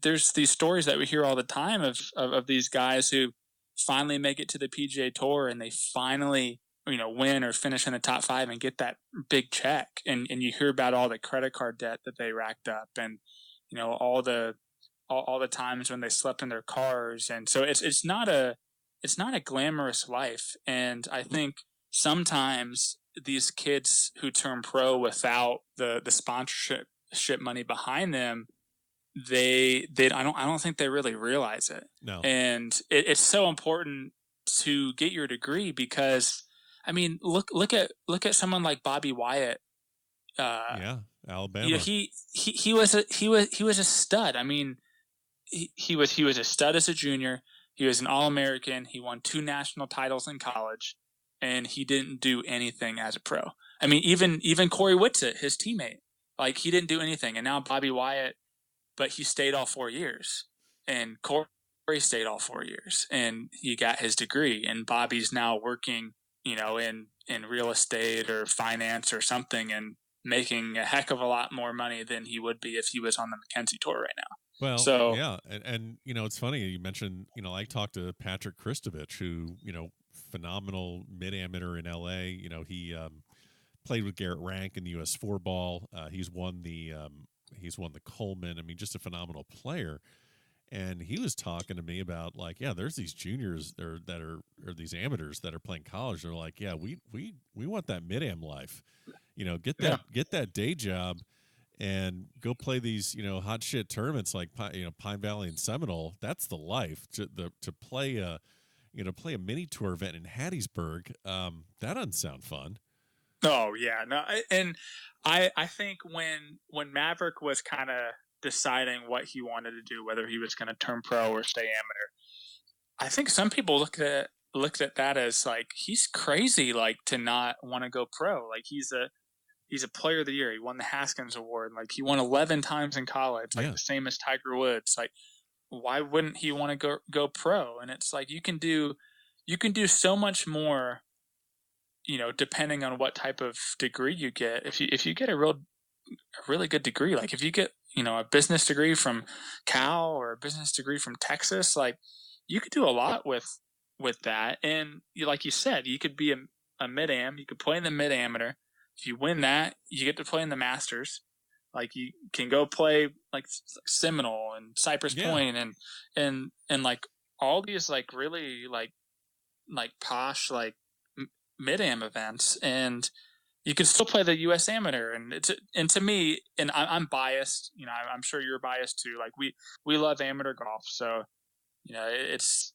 there's these stories that we hear all the time of these guys who finally make it to the PGA Tour and they finally, win or finish in the top 5 and get that big check. And you hear about all the credit card debt that they racked up and, all the times when they slept in their cars. And so it's not a glamorous life. And I think sometimes these kids who turn pro without the sponsorship money behind them, I don't think they really realize it. No. And it's so important to get your degree because, I mean, look at someone like Bobby Wyatt. Alabama. He was a stud. I mean, he was a stud as a junior. He was an All-American. He won 2 national titles in college, and he didn't do anything as a pro. I mean, even Corey Whitsitt, his teammate, like he didn't do anything. And now Bobby Wyatt, but he stayed all 4 years, and Corey stayed all 4 years, and he got his degree. And Bobby's now working, in real estate or finance or something, and making a heck of a lot more money than he would be if he was on the Mackenzie Tour right now. Well, so yeah, and it's funny you mentioned, I talked to Patrick Kristovich, who phenomenal mid-amateur in LA. He played with Garrett Rank in the US4 ball. He's won the Coleman. I mean, just a phenomenal player. And he was talking to me about there's these juniors that are these amateurs that are playing college. They're like, we want that mid-am life, get that day job and go play these, hot shit tournaments like, Pine Valley and Seminole. That's the life to play a mini tour event in Hattiesburg. That doesn't sound fun. Oh yeah. No. And I think when Maverick was kind of deciding what he wanted to do, whether he was going to turn pro or stay amateur, I think some people looked at that as like, he's crazy, like to not want to go pro. Like he's a player of the year. He won the Haskins Award. Like he won 11 times in college, like the same as Tiger Woods. Like why wouldn't he want to go pro? And it's like, you can do so much more, depending on what type of degree you get. If you get a really good degree, like if you get, a business degree from Cal or a business degree from Texas, like you could do a lot with that. And like you said, you could be a mid-am, you could play in the mid-amateur. If you win that, you get to play in the Masters. Like you can go play like Seminole and Cypress Point and like all these like really like posh like mid-am events, and you can still play the U.S. Amateur. And to me, and I'm biased, I'm sure you're biased too. Like we love amateur golf, so it's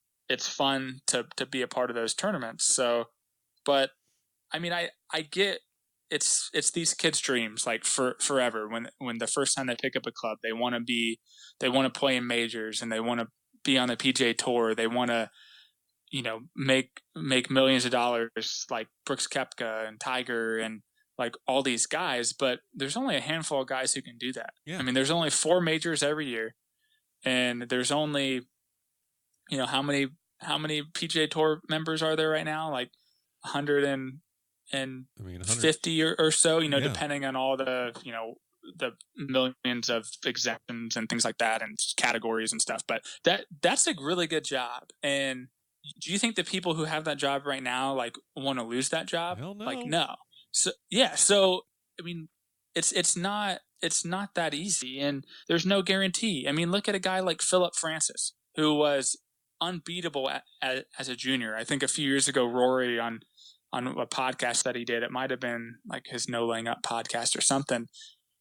fun to be a part of those tournaments. So, but I mean, I get it's these kids' dreams like forever. When the first time they pick up a club, they want to play in majors and they want to be on the PGA Tour. They want to make millions of dollars like Brooks Koepka and Tiger and like all these guys, but there's only a handful of guys who can do that. Yeah. I mean, there's only 4 majors every year, and there's only, how many PGA Tour members are there right now? Like 150 or so, depending on all the, the millions of exemptions and things like that and categories and stuff. But that's a really good job. And do you think the people who have that job right now like want to lose that job? Hell no. Like no. So I mean, it's not that easy, and there's no guarantee. I mean, look at a guy like Philip Francis, who was unbeatable as a junior. I think a few years ago, Rory on a podcast that he did, it might have been like his No Laying Up podcast or something.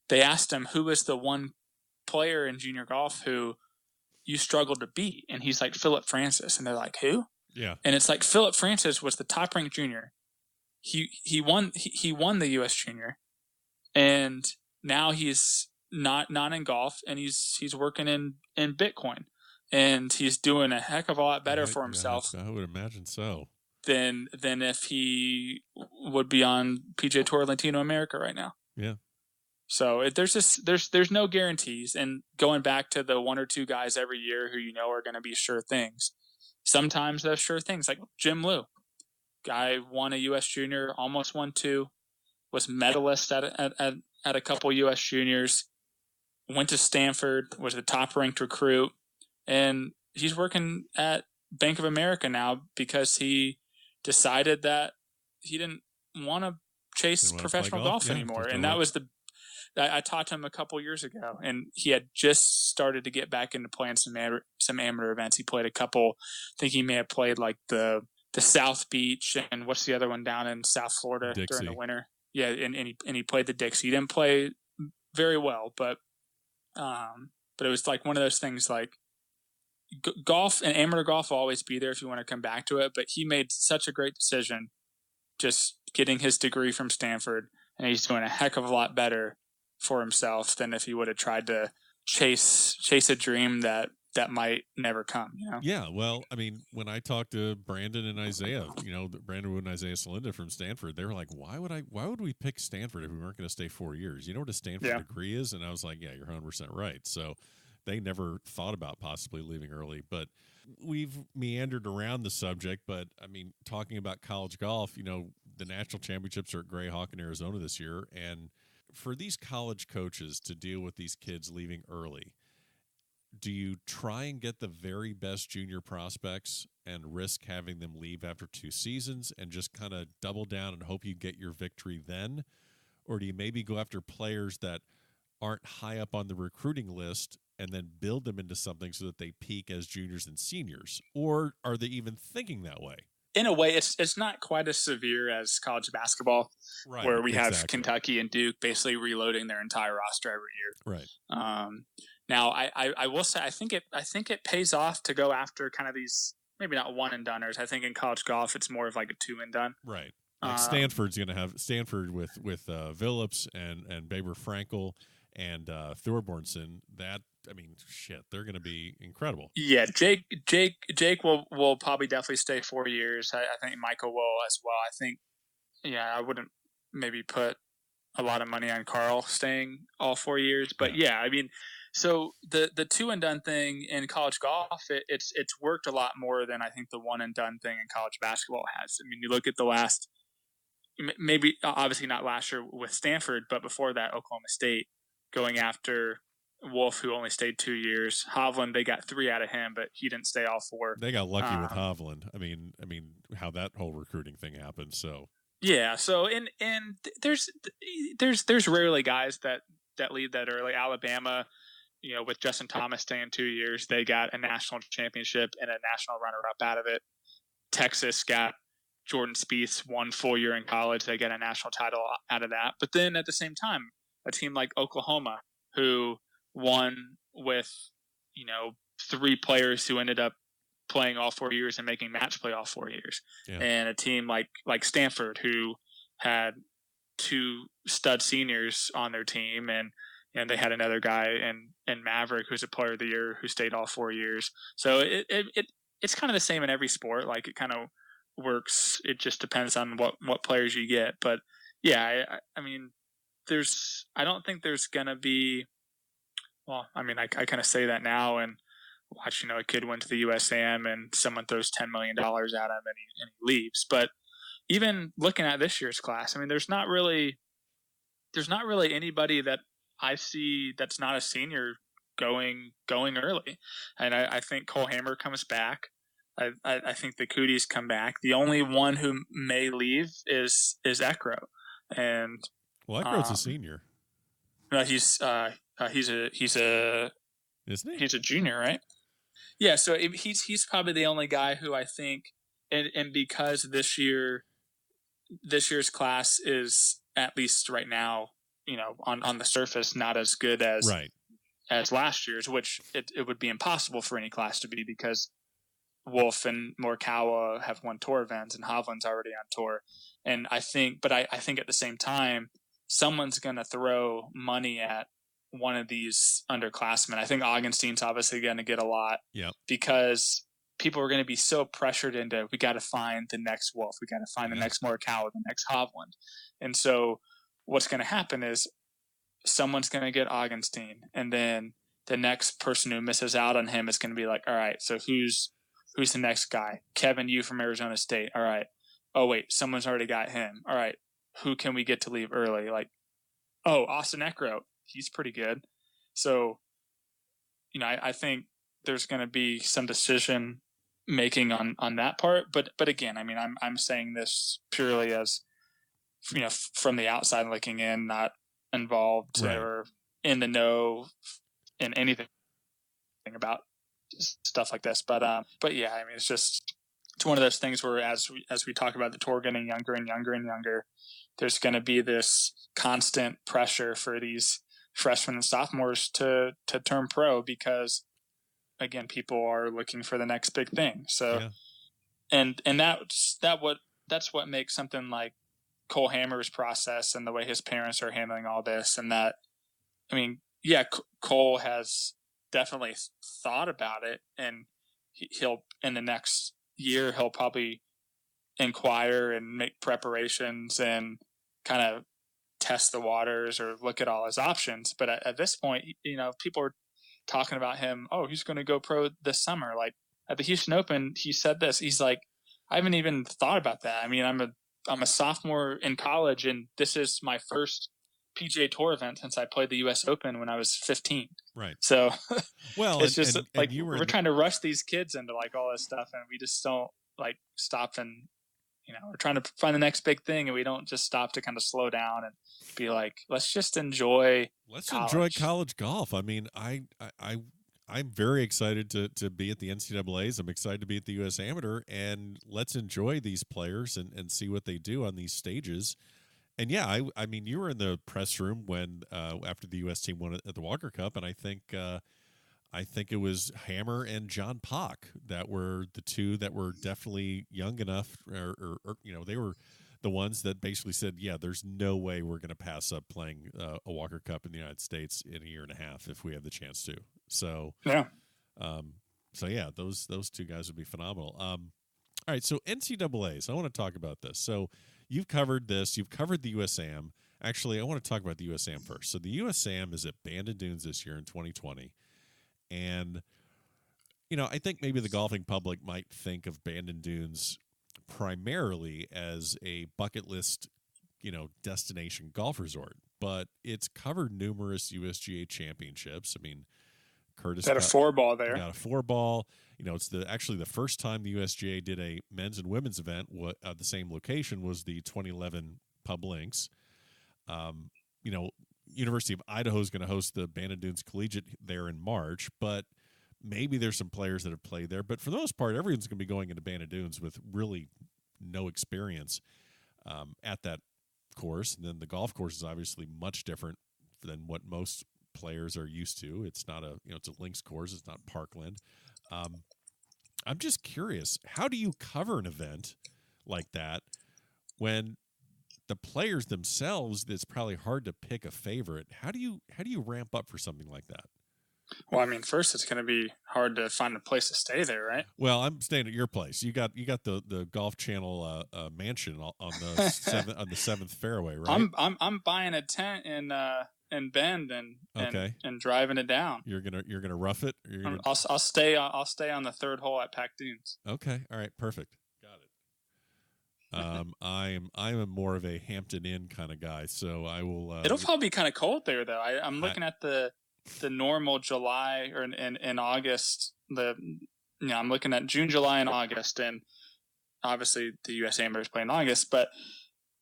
They asked him who was the one player in junior golf who you struggled to beat, and he's like Philip Francis, and they're like, who? Yeah. And it's like Philip Francis was the top ranked junior. He won the U.S. Junior, and now he's not in golf, and he's working in Bitcoin, and he's doing a heck of a lot better for himself. I would imagine so. Than if he would be on PGA Tour Latino America right now. Yeah. So there's no guarantees, and going back to the 1 or 2 guys every year who are going to be sure things. Sometimes those sure things, like Jim Liu. Guy won a U.S. Junior, almost won 2, was medalist at a couple U.S. Juniors. went to Stanford, was the top ranked recruit, and he's working at Bank of America now because he decided that he didn't want to chase professional golf anymore. And that was I talked to him a couple years ago, and he had just started to get back into playing some amateur events. He played a couple. I think he may have played like the South Beach and what's the other one down in South Florida during the winter. Yeah, and he played the Dixie. He didn't play very well, but it was like one of those things like golf and amateur golf will always be there if you want to come back to it. But he made such a great decision just getting his degree from Stanford, and he's doing a heck of a lot better for himself than if he would have tried to chase a dream that might never come, you know? Yeah, well, I mean, when I talked to Brandon and Isaiah, Brandon Wood and Isaiah Salinda from Stanford, they were like, why would we pick Stanford if we weren't going to stay 4 years? You know what a Stanford degree is? And I was like, yeah, you're 100% right. So they never thought about possibly leaving early, but we've meandered around the subject. But I mean, talking about college golf, the national championships are at Grayhawk in Arizona this year. And for these college coaches to deal with these kids leaving early, do you try and get the very best junior prospects and risk having them leave after 2 seasons and just kind of double down and hope you get your victory then? Or do you maybe go after players that aren't high up on the recruiting list and then build them into something so that they peak as juniors and seniors? Or are they even thinking that way? In a way, it's not quite as severe as college basketball, right, where we have Kentucky and Duke basically reloading their entire roster every year. Right. Now, I will say I think it pays off to go after kind of these maybe not one and doneers. I think in college golf it's more of like a 2 and done. Right. Like Stanford's going to have Stanford with Phillips and Baber Frankel and Thorbjornsen. They're going to be incredible. Yeah, Jake will probably definitely stay 4 years. I think Michael will as well. I think, I wouldn't maybe put a lot of money on Carl staying all 4 years, but I mean, so the 2 and done thing in college golf, it's worked a lot more than I think the 1 and done thing in college basketball has. I mean, you look at the last, maybe obviously not last year with Stanford, but before that, Oklahoma State going after Wolf, who only stayed 2 years. Hovland, they got 3 out of him, but he didn't stay all 4. They got lucky with Hovland. I mean, how that whole recruiting thing happened. So yeah, so and there's rarely guys that leave that early. Alabama, with Justin Thomas staying 2 years, they got a national championship and a national runner-up out of it. Texas got Jordan Spieth's 1 full year in college. They get a national title out of that. But then at the same time, a team like Oklahoma, who won with 3 players who ended up playing all 4 years and making match play all 4 years, and a team like Stanford, who had 2 stud seniors on their team, and they had another guy in Maverick who's a player of the year who stayed all 4 years. So it's kind of the same in every sport. Like, it kind of works. It just depends on what players you get. But I mean, I don't think there's gonna be. Well, I mean, I kind of say that now, and watch, a kid went to the USAM and someone throws $10 million at him and he leaves. But even looking at this year's class, I mean, there's not really anybody that I see that's not a senior going early. And I think Cole Hammer comes back. I think the Cooties come back. The only one who may leave is Ekro. And Ekro's a senior. No, he's a Isn't he? He's a junior, right? Yeah, so he's probably the only guy who I think, and because this year's class is, at least right now, on the surface, not as good as last year's, which it would be impossible for any class to be, because Wolf and Morikawa have won tour events and Hovland's already on tour. And I think at the same time, someone's going to throw money at one of these underclassmen. I think Augustine's obviously going to get a lot, because people are going to be so pressured into, we got to find the next Wolf, we got to find the next Morikawa, the next Hovland. And so what's going to happen is someone's going to get Augustine, and then the next person who misses out on him is going to be like, all right, so who's the next guy? Kevin Yu from Arizona State. All right. Oh wait, someone's already got him. All right. Who can we get to leave early? Like, oh, Austin Ekro. He's pretty good. So, I think there's going to be some decision making on that part. But again, I mean, I'm saying this purely as, from the outside looking in, not involved Right. or in the know in anything about stuff like this. But yeah, I mean, it's one of those things where as we talk about the tour getting younger and younger and younger, there's going to be this constant pressure for these freshmen and sophomores to turn pro, because again, people are looking for the next big thing. So, and that's what makes something like Cole Hammer's process and the way his parents are handling all this. And that, I mean, yeah, Cole has definitely thought about it, and he'll, in the next year, he'll probably inquire and make preparations and kind of test the waters or look at all his options. But at this point, people are talking about him. Oh, he's going to go pro this summer. Like at the Houston Open, he said this. He's like, I haven't even thought about that. I mean, I'm a sophomore in college, and this is my first PGA Tour event since I played the U.S. Open when I was 15. Right. So, well, it's just like we're trying to rush these kids into like all this stuff, and we just don't like stop and we're trying to find the next big thing, and we don't just stop to kind of slow down and be like, let's just enjoy. Enjoy college golf. I mean, I'm very excited to be at the NCAAs. I'm excited to be at the U.S. Amateur, and let's enjoy these players and see what they do on these stages. And yeah, I mean, you were in the press room when after the U.S. team won at the Walker Cup, and I think it was Hammer and John Pock that were the two that were definitely young enough, or they were the ones that basically said, yeah, there's no way we're going to pass up playing a Walker Cup in the United States in a year and a half if we have the chance to. So yeah, those two guys would be phenomenal. All right, so NCAAs, I want to talk about this. So you've covered this. You've covered the USAM. Actually, I want to talk about the USAM first. So the USAM is at Bandon Dunes this year in 2020. And, I think maybe the golfing public might think of Bandon Dunes primarily as a bucket list, destination golf resort. But it's covered numerous USGA championships. I mean, Curtis got a 4-ball there. Got a 4-ball. It's actually the first time the USGA did a men's and women's event at the same location was the 2011 Pub Links. University of Idaho is going to host the Bandon Dunes Collegiate there in March, but maybe there's some players that have played there. But for the most part, everyone's going to be going into Bandon Dunes with really no experience at that course. And then the golf course is obviously much different than what most players are used to. It's not it's a links course. It's not Parkland. I'm just curious, how do you cover an event like that when the players themselves, it's probably hard to pick a favorite. How do you ramp up for something like that? Well, I mean, first it's going to be hard to find a place to stay there, right? Well, I'm staying at your place. You got the Golf Channel mansion on the seventh fairway, right? I'm buying a tent in Bend and driving it down. You're gonna rough it. I'll stay on the third hole at Pac Dunes. Okay, all right, perfect. I'm more of a Hampton Inn kind of guy, so I will. It'll probably be kind of cold there, though. I'm looking at the normal July or in August. I'm looking at June, July, and August, and obviously the U.S. Amateur is playing in August. But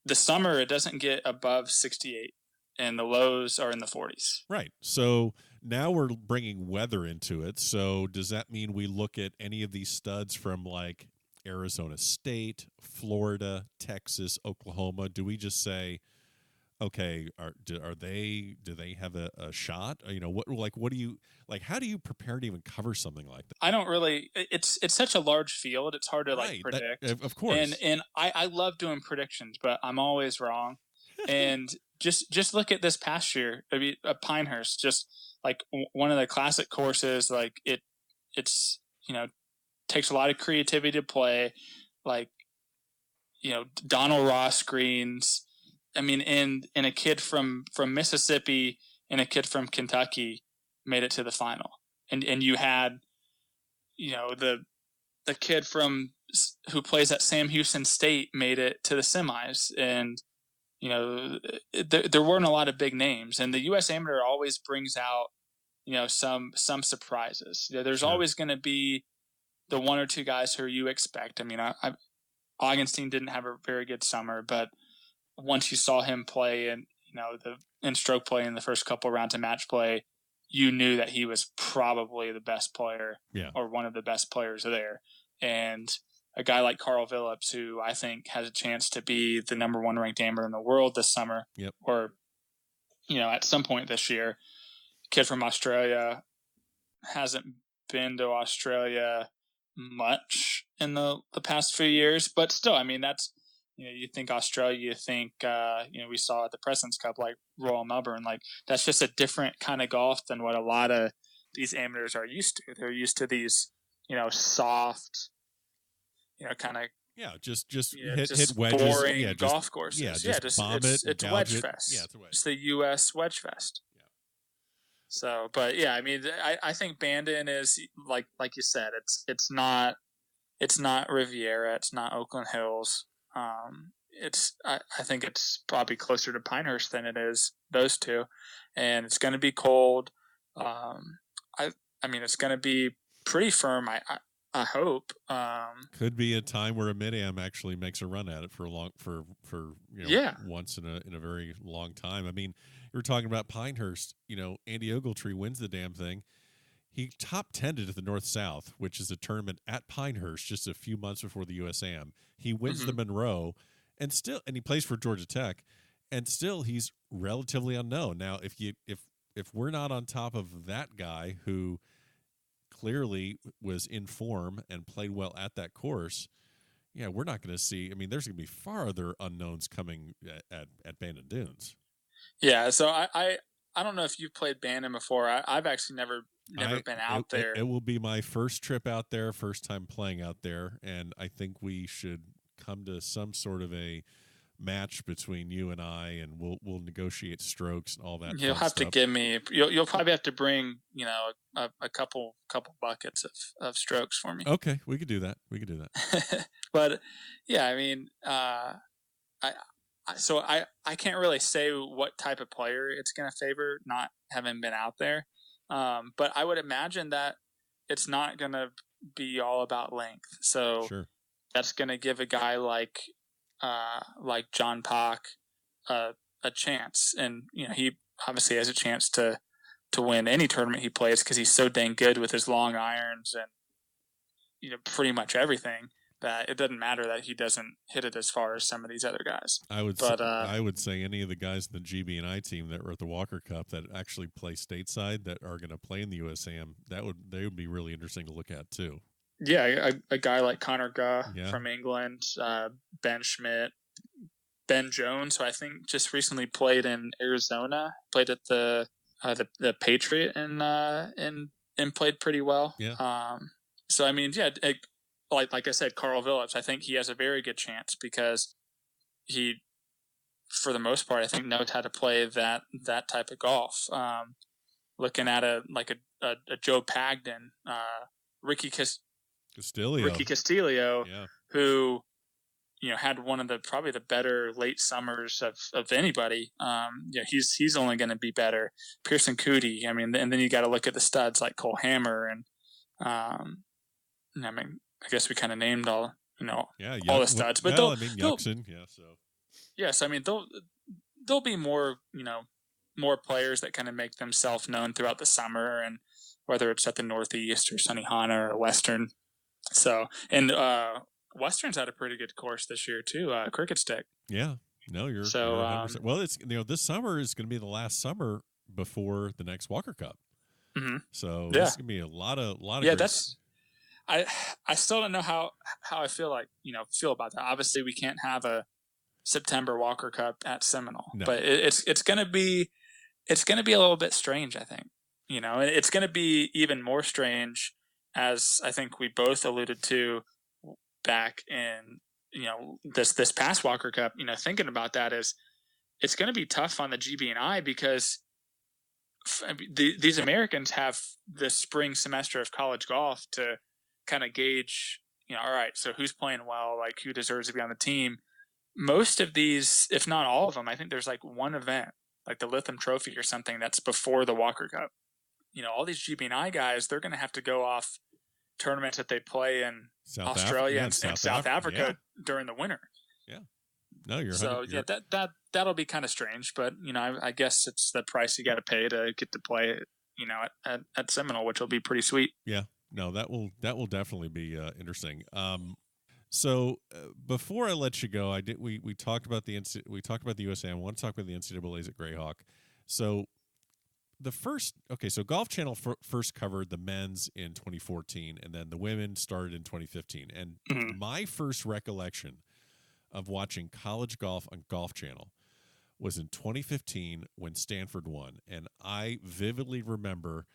the summer, it doesn't get above 68, and the lows are in the 40s. Right. So now we're bringing weather into it. So does that mean we look at any of these studs from like Arizona State, Florida, Texas, Oklahoma? Do we just say, okay, do they have a shot? What do you like? How do you prepare to even cover something like that? I don't really. It's such a large field. It's hard to predict. Of course. And I love doing predictions, but I'm always wrong. And just look at this past year. I mean, Pinehurst, just like one of the classic courses. Like it's takes a lot of creativity to play, like Donald Ross greens. I mean, and a kid from Mississippi and a kid from Kentucky made it to the final, and you had the kid who plays at Sam Houston State made it to the semis, and there weren't a lot of big names, and the U.S. Amateur always brings out some surprises. There's Sure. always going to be the one or two guys who you expect. I mean, Augenstein didn't have a very good summer, but once you saw him play in stroke play in the first couple rounds of match play, you knew that he was probably the best player or one of the best players there. And a guy like Carl Phillips, who I think has a chance to be the number one ranked amateur in the world this summer, or, at some point this year, kid from Australia, hasn't been to Australia much in the past few years, but still, I mean, that's, you think Australia, you think, we saw at the President's Cup, like Royal Melbourne, like that's just a different kind of golf than what a lot of these amateurs are used to. They're used to these, soft, kind of, just hit wedges, boring golf courses. Just bomb it. It's wedge fest. Yeah, it's a wedge. It's the U.S. wedge fest. Yeah. So, but yeah, I mean, I think Bandon is like you said, it's not Riviera, it's not Oakland Hills. I think it's probably closer to Pinehurst than it is those two, and it's going to be cold. I mean, it's going to be pretty firm. I hope. Could be a time where a mid-am actually makes a run at it for once in a very long time. I mean, you were talking about Pinehurst. Andy Ogletree wins the damn thing. He top 10'd at the North-South, which is a tournament at Pinehurst just a few months before the USAM. He wins the Monroe, and he plays for Georgia Tech, and still he's relatively unknown. Now, if we're not on top of that guy who clearly was in form and played well at that course, we're not going to see. I mean, there's going to be far other unknowns coming at Bandon Dunes. Yeah, so I don't know if you've played Bandon before. I've actually never been out there. It will be my first trip out there, first time playing out there, and I think we should come to some sort of a match between you and I, and we'll negotiate strokes and all that. You'll have to give me. You'll probably have to bring a couple buckets of strokes for me. Okay, we could do that. But yeah, I mean, I can't really say what type of player it's going to favor, not having been out there. But I would imagine that it's not going to be all about length. So sure. That's going to give a guy like John Pak a chance, and he obviously has a chance to win any tournament he plays because he's so dang good with his long irons and pretty much everything that it doesn't matter that he doesn't hit it as far as some of these other guys. I would say any of the guys in the GB&I team that were at the Walker Cup that actually play stateside that are going to play in the USAM, they would be really interesting to look at too. Yeah, a guy like Connor Guh from England, Ben Schmidt, Ben Jones, who I think just recently played in Arizona, played at the Patriot and played pretty well. Yeah. So I mean, yeah, like I said, Carl Phillips, I think he has a very good chance because he, for the most part, I think knows how to play that type of golf. Looking at a Joe Pagden, Ricky Castillo, who had one of probably the better late summers of anybody. He's only going to be better. Pearson Cootie, I mean, and then you got to look at the studs like Cole Hammer and I mean, I guess we kind of named all all the studs, but Yuxin, yes, I mean there'll be more more players that kind of make themselves known throughout the summer, and whether it's at the Northeast or Sunnyhana or Western. So, and Western's had a pretty good course this year too. Cricket Stick. Yeah, no, you're so. Well, it's this summer is going to be the last summer before the next Walker Cup. Mm-hmm. So there's going to be a lot of. Yeah, that's. I still don't know how I feel about that. Obviously, we can't have a September Walker Cup at Seminole, but it's going to be a little bit strange. I think it's going to be even more strange, as I think we both alluded to back in this past Walker Cup. Thinking about that is it's going to be tough on the GB&I because these Americans have this spring semester of college golf to kind of gauge, all right, so who's playing well, like who deserves to be on the team. Most of these, if not all of them, I think there's like one event, like the Lytham Trophy or something, that's before the Walker Cup. all these GB&I guys, they're going to have to go off tournaments that they play in Australia and South Africa during the winter. Yeah. No, you're so that'll be kind of strange, but I guess it's the price you got to pay to get to play it, at Seminole, which will be pretty sweet. Yeah. No, that will definitely be interesting. So before I let you go, we talked about the USA. I want to talk about the NCAA's at Greyhawk. So so Golf Channel first covered the men's in 2014, and then the women started in 2015. And my first recollection of watching college golf on Golf Channel was in 2015 when Stanford won, and I vividly remember.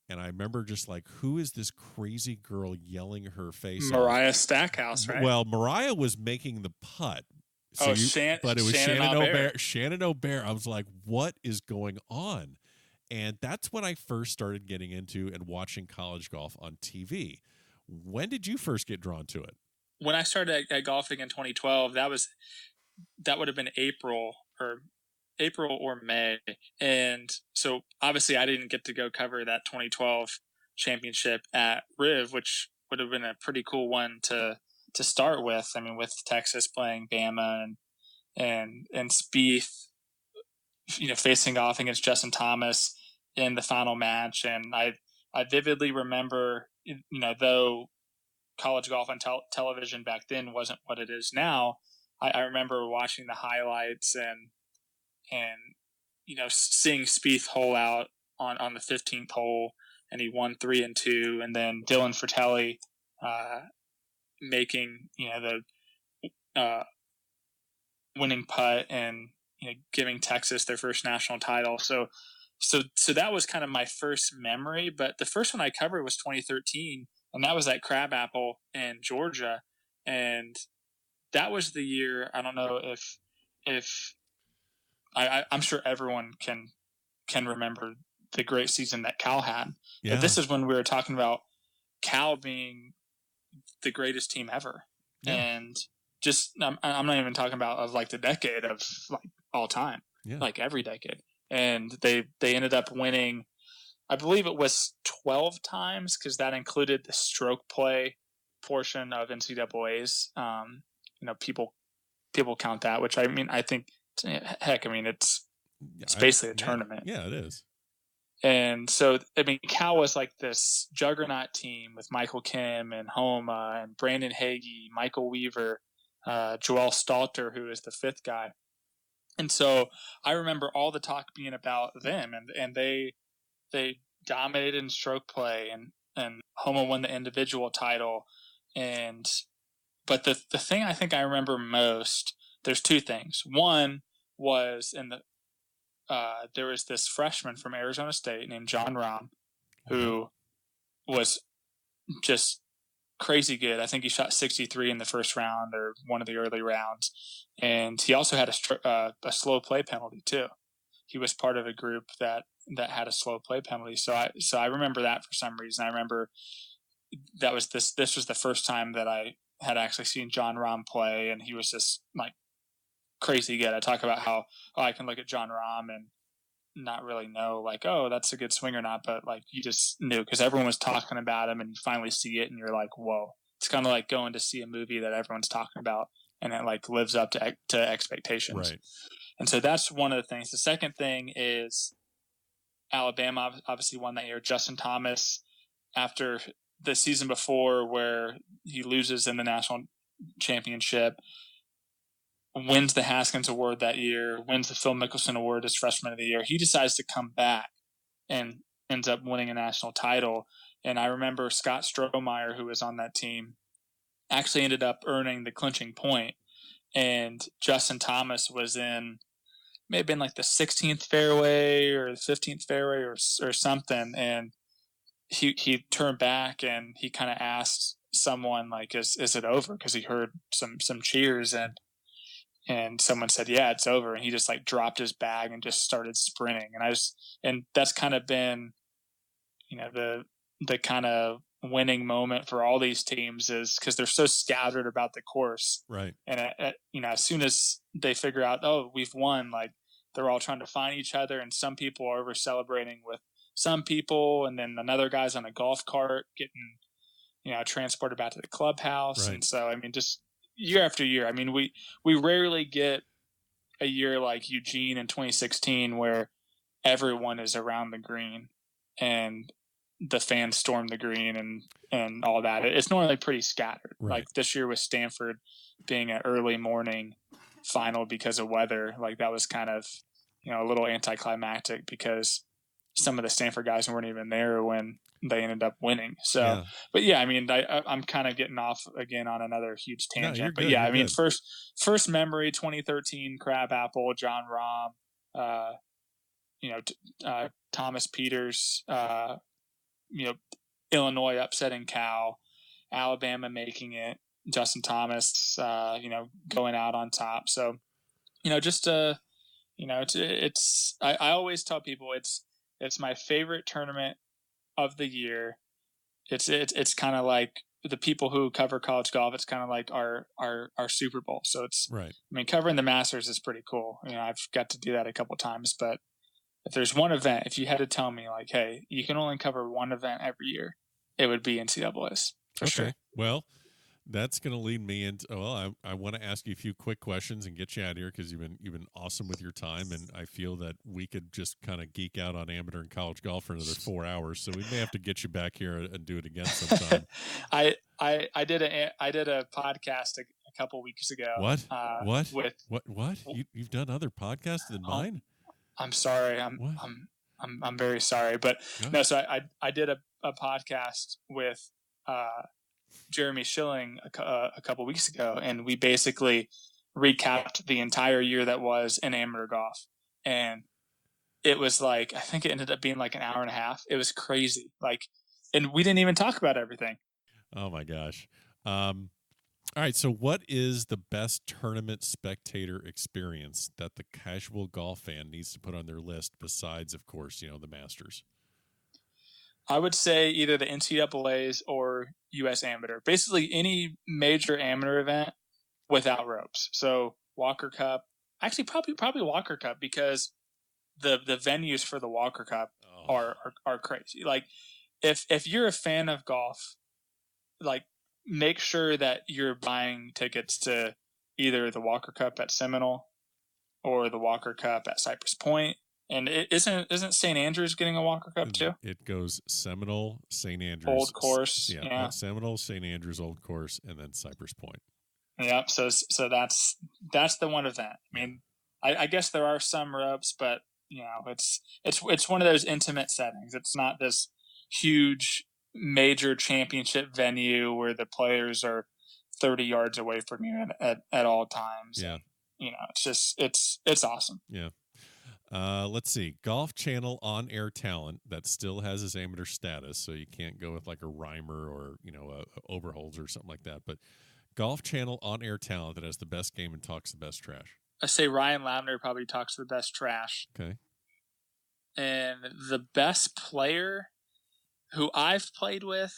And I remember just like, who is this crazy girl yelling her face off? Mariah Stackhouse, right? Well, Mariah was making the putt. But it was Shannon O'Bear. I was like, what is going on? And that's when I first started getting into and watching college golf on TV. When did you first get drawn to it? When I started at golfing in 2012, that would have been April or May. And so obviously I didn't get to go cover that 2012 championship at Riv, which would have been a pretty cool one to start with. I mean, with Texas playing Bama and Spieth, facing off against Justin Thomas in the final match. And I vividly remember, though college golf on television back then wasn't what it is now, I remember watching the highlights and seeing Spieth hole out on the 15th hole, and he won 3 and 2, and then Dylan Fratelli making the winning putt and giving Texas their first national title. So that was kind of my first memory. But the first one I covered was 2013, and that was at Crabapple in Georgia, and that was the year. I don't know if I'm sure everyone can remember the great season that Cal had. Yeah. But this is when we were talking about Cal being the greatest team ever. Yeah. And just, I'm not even talking about of like the decade of like all time, like every decade. And they ended up winning, I believe it was 12 times, because that included the stroke play portion of NCAA's. People count that, which I mean, I think, heck, I mean, it's basically a tournament. Yeah, it is. And so, I mean, Cal was like this juggernaut team with Michael Kim and Homa and Brandon Hagee, Michael Weaver, Joel Stalter, who is the 5th guy. And so I remember all the talk being about them, and they dominated in stroke play, and Homa won the individual title. But the thing I think I remember most, there's 2 things. One was there was this freshman from Arizona State named John Rahm, who was just crazy good. I think he shot 63 in the first round or one of the early rounds, and he also had a slow play penalty too. He was part of a group that had a slow play penalty. So I remember that for some reason. I remember that was this was the first time that I had actually seen John Rahm play, and he was just like crazy good. I talk about how I can look at John Rahm and not really know like, oh, that's a good swing or not, but like you just knew because everyone was talking about him, and you finally see it and you're like, whoa. It's kind of like going to see a movie that everyone's talking about and it like lives up to expectations. Right. And so that's one of the things. The second thing is Alabama obviously won that year. Justin Thomas, after the season before where he loses in the national championship, wins the Haskins Award that year, wins the Phil Mickelson Award as Freshman of the Year. He decides to come back and ends up winning a national title. And I remember Scott Strohmeyer, who was on that team, actually ended up earning the clinching point. And Justin Thomas was in, may have been like the 16th fairway or the 15th fairway or something. And he turned back and he kind of asked someone like, is it over? Because he heard some cheers and someone said, yeah, it's over. And he just like dropped his bag and just started sprinting. And that's kind of been, the kind of winning moment for all these teams is because they're so scattered about the course. Right. And as soon as they figure out, oh, we've won, like they're all trying to find each other. And some people are over celebrating some people, and then another guy's on a golf cart getting, transported back to the clubhouse. Right. And so, I mean, just year after year, I mean, we rarely get a year like Eugene in 2016 where everyone is around the green and the fans storm the green and all that. It's normally pretty scattered. Right. Like this year with Stanford being an early morning final because of weather, like that was kind of, a little anticlimactic because some of the Stanford guys weren't even there when they ended up winning. So, Yeah. But yeah, I mean, I'm kind of getting off again on another huge tangent. No, you're but good, yeah, you're I mean, good. first memory, 2013 Crab Apple, John Rahm, Thomas Peters, Illinois upsetting Cal, Alabama making it, Justin Thomas, going out on top. So, just I always tell people it's my favorite tournament of the year. It's kind of like the people who cover college golf. It's kind of like our Super Bowl. So it's right. I mean, covering the Masters is pretty cool. I've got to do that a couple times, but if there's one event, if you had to tell me like, hey, you can only cover one event every year, it would be NCAA's for sure. Well, that's going to lead me into. Well, I want to ask you a few quick questions and get you out of here because you've been awesome with your time, and I feel that we could just kind of geek out on amateur and college golf for another 4 hours. So we may have to get you back here and do it again sometime. I did a podcast a couple weeks ago. What? With what? You've done other podcasts than mine? I'm sorry. I'm very sorry, but no. So I did a podcast with Jeremy Schilling a couple weeks ago, and we basically recapped the entire year that was in amateur golf, and it was like I think it ended up being like an hour and a half. It was crazy, and we didn't even talk about everything. Oh my gosh. All right, so what is the best tournament spectator experience that the casual golf fan needs to put on their list besides, of course, the Masters? I would say either the NCAA's or U.S. Amateur. Basically, any major amateur event without ropes. So Walker Cup, actually probably Walker Cup because the venues for the Walker Cup are crazy. Like if you're a fan of golf, like make sure that you're buying tickets to either the Walker Cup at Seminole or the Walker Cup at Cypress Point. And isn't St. Andrews getting a Walker Cup too? It goes Seminole, St. Andrews, Old Course, yeah. Seminole, St. Andrews, Old Course, and then Cypress Point. Yep. So that's the one event. I mean, I guess there are some ropes, but it's one of those intimate settings. It's not this huge major championship venue where the players are 30 yards away from you at all times. Yeah. And, it's awesome. Yeah. Let's see. Golf Channel on-air talent that still has his amateur status, so you can't go with like a Reimer or a Overholz or something like that. But Golf Channel on-air talent that has the best game and talks the best trash. I say Ryan Lavner probably talks the best trash. Okay. And the best player who I've played with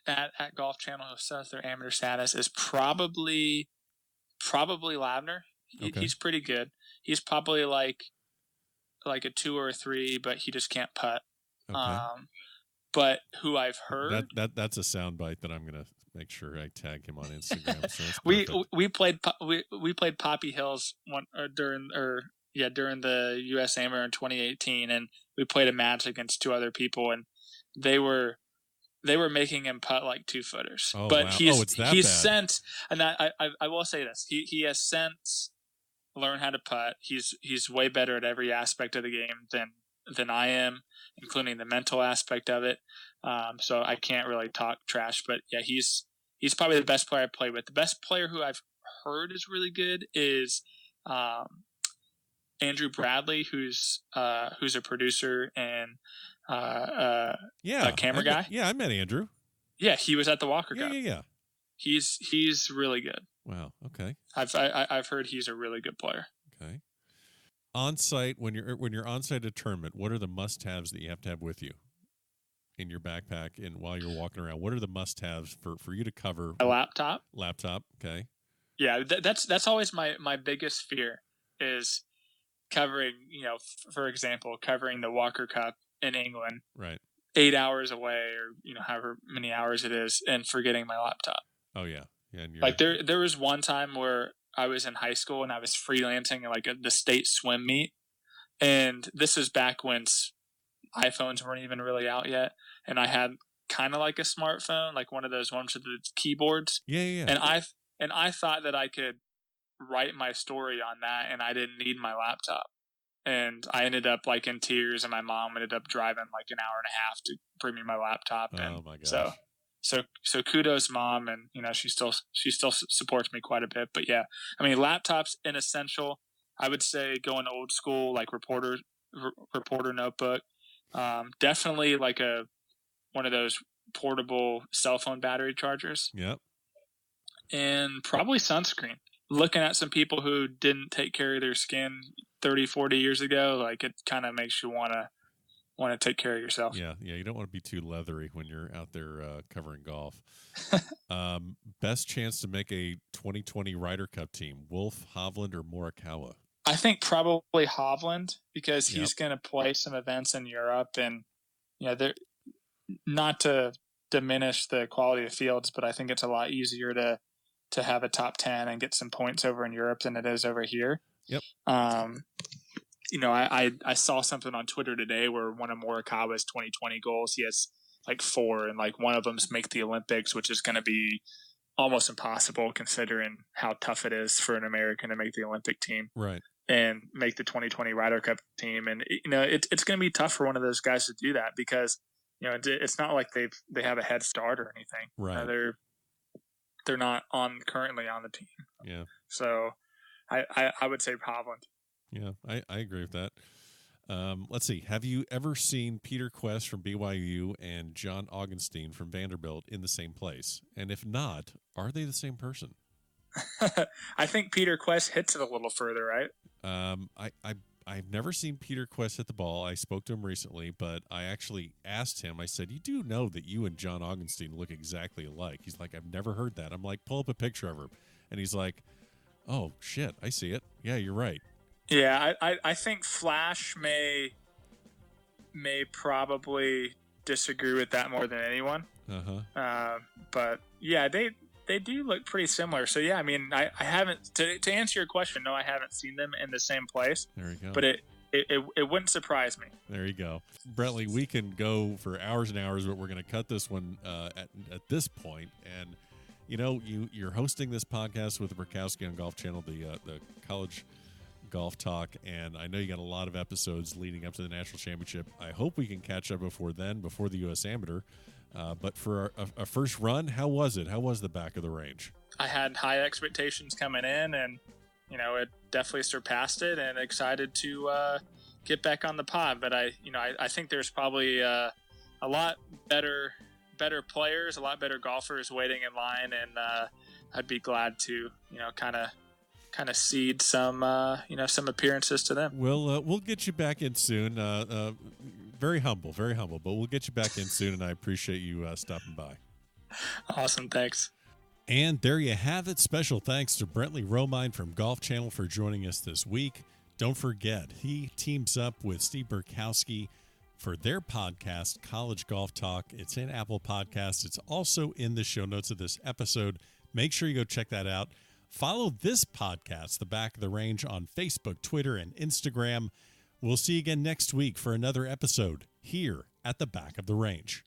at Golf Channel who says their amateur status is probably Lavner. Okay. He's pretty good. He's probably like a 2 or a 3, but he just can't putt. Okay. But who I've heard that's a soundbite that I'm gonna make sure I tag him on Instagram. So we played Poppy Hills during the U.S. Amateur in 2018, and we played a match against 2 other people, and they were making him putt like 2-footers. Oh, but wow. he's bad. Sent, and I will say this: he has since learned how to putt. He's way better at every aspect of the game than I am, including the mental aspect of it. So I can't really talk trash, but yeah, he's probably the best player I played with. The best player who I've heard is really good is Andrew Bradley, who's a producer and a camera guy. Yeah, I met Andrew. Yeah, he was at the Walker Cup. Yeah. He's really good. Wow. Okay. I've heard he's a really good player. Okay. On site, when you're on site at a tournament, what are the must-haves that you have to have with you in your backpack and while you're walking around? What are the must-haves for you to cover? A laptop. Okay. Yeah, that's always my biggest fear is covering. For example, covering the Walker Cup in England, Right. 8 hours away, or however many hours it is, and forgetting my laptop. Oh yeah. Yeah. And Like there was one time where I was in high school and I was freelancing like the state swim meet, and this was back when iPhones weren't even really out yet, and I had kind of like a smartphone, like one of those ones with the keyboards. Yeah. Yeah. And I thought that I could write my story on that, and I didn't need my laptop. And I ended up like in tears, and my mom ended up driving like an hour and a half to bring me my laptop. And oh my gosh. So kudos, Mom, and she still supports me quite a bit. But yeah, I mean, laptops an essential. I would say going old school, like reporter notebook. Definitely like one of those portable cell phone battery chargers. Yep. And probably sunscreen. Looking at some people who didn't take care of their skin 30, 40 years ago, like it kind of makes you want to take care of yourself. Yeah. Yeah. You don't want to be too leathery when you're out there covering golf. Best chance to make a 2020 Ryder Cup team: Wolf, Hovland, or Morikawa? I think probably Hovland, because he's going to play some events in Europe, and they're not to diminish the quality of fields, but I think it's a lot easier to have a top 10 and get some points over in Europe than it is over here. Yep. I saw something on Twitter today where one of Morikawa's 2020 goals, he has like 4, and like one of them's make the Olympics, which is going to be almost impossible considering how tough it is for an American to make the Olympic team. Right. And make the 2020 Ryder Cup team. And, it's going to be tough for one of those guys to do that, because, it's not like they have a head start or anything. Right. They're not currently on the team. Yeah. So I would say Hovland. Yeah, I agree with that. Let's see. Have you ever seen Peter Quest from BYU and John Augenstein from Vanderbilt in the same place? And if not, are they the same person? I think Peter Quest hits it a little further, right? I've never seen Peter Quest hit the ball. I spoke to him recently, but I actually asked him, I said, you do know that you and John Augenstein look exactly alike? He's like, I've never heard that. I'm like, pull up a picture of him. And he's like, oh, shit, I see it. Yeah, you're right. Yeah, I think Flash may probably disagree with that more than anyone. But yeah, they do look pretty similar. So yeah, I mean, I haven't, to answer your question, no, I haven't seen them in the same place. There you go. But it wouldn't surprise me. There you go. Brentley, we can go for hours and hours, but we're going to cut this one at this point. And you're hosting this podcast with Burkowski on Golf Channel, the college golf talk, and I know you got a lot of episodes leading up to the national championship. I hope we can catch up before the U.S. Amateur. But for a first run, how was it? How was the back of the range? I had high expectations coming in, and it definitely surpassed it. And excited to get back on the pod. But I think there's probably a lot better players, a lot better golfers waiting in line, and I'd be glad to kind of cede some appearances to them. We'll get you back in soon. Very humble, but we'll get you back in soon, and I appreciate you stopping by. Awesome, thanks. And there you have it. Special thanks to Brentley Romine from Golf Channel for joining us this week. Don't forget, he teams up with Steve Burkowski for their podcast, College Golf Talk. It's in Apple Podcasts. It's also in the show notes of this episode. Make sure you go check that out. Follow this podcast, The Back of the Range, on Facebook, Twitter, and Instagram. We'll see you again next week for another episode here at The Back of the Range.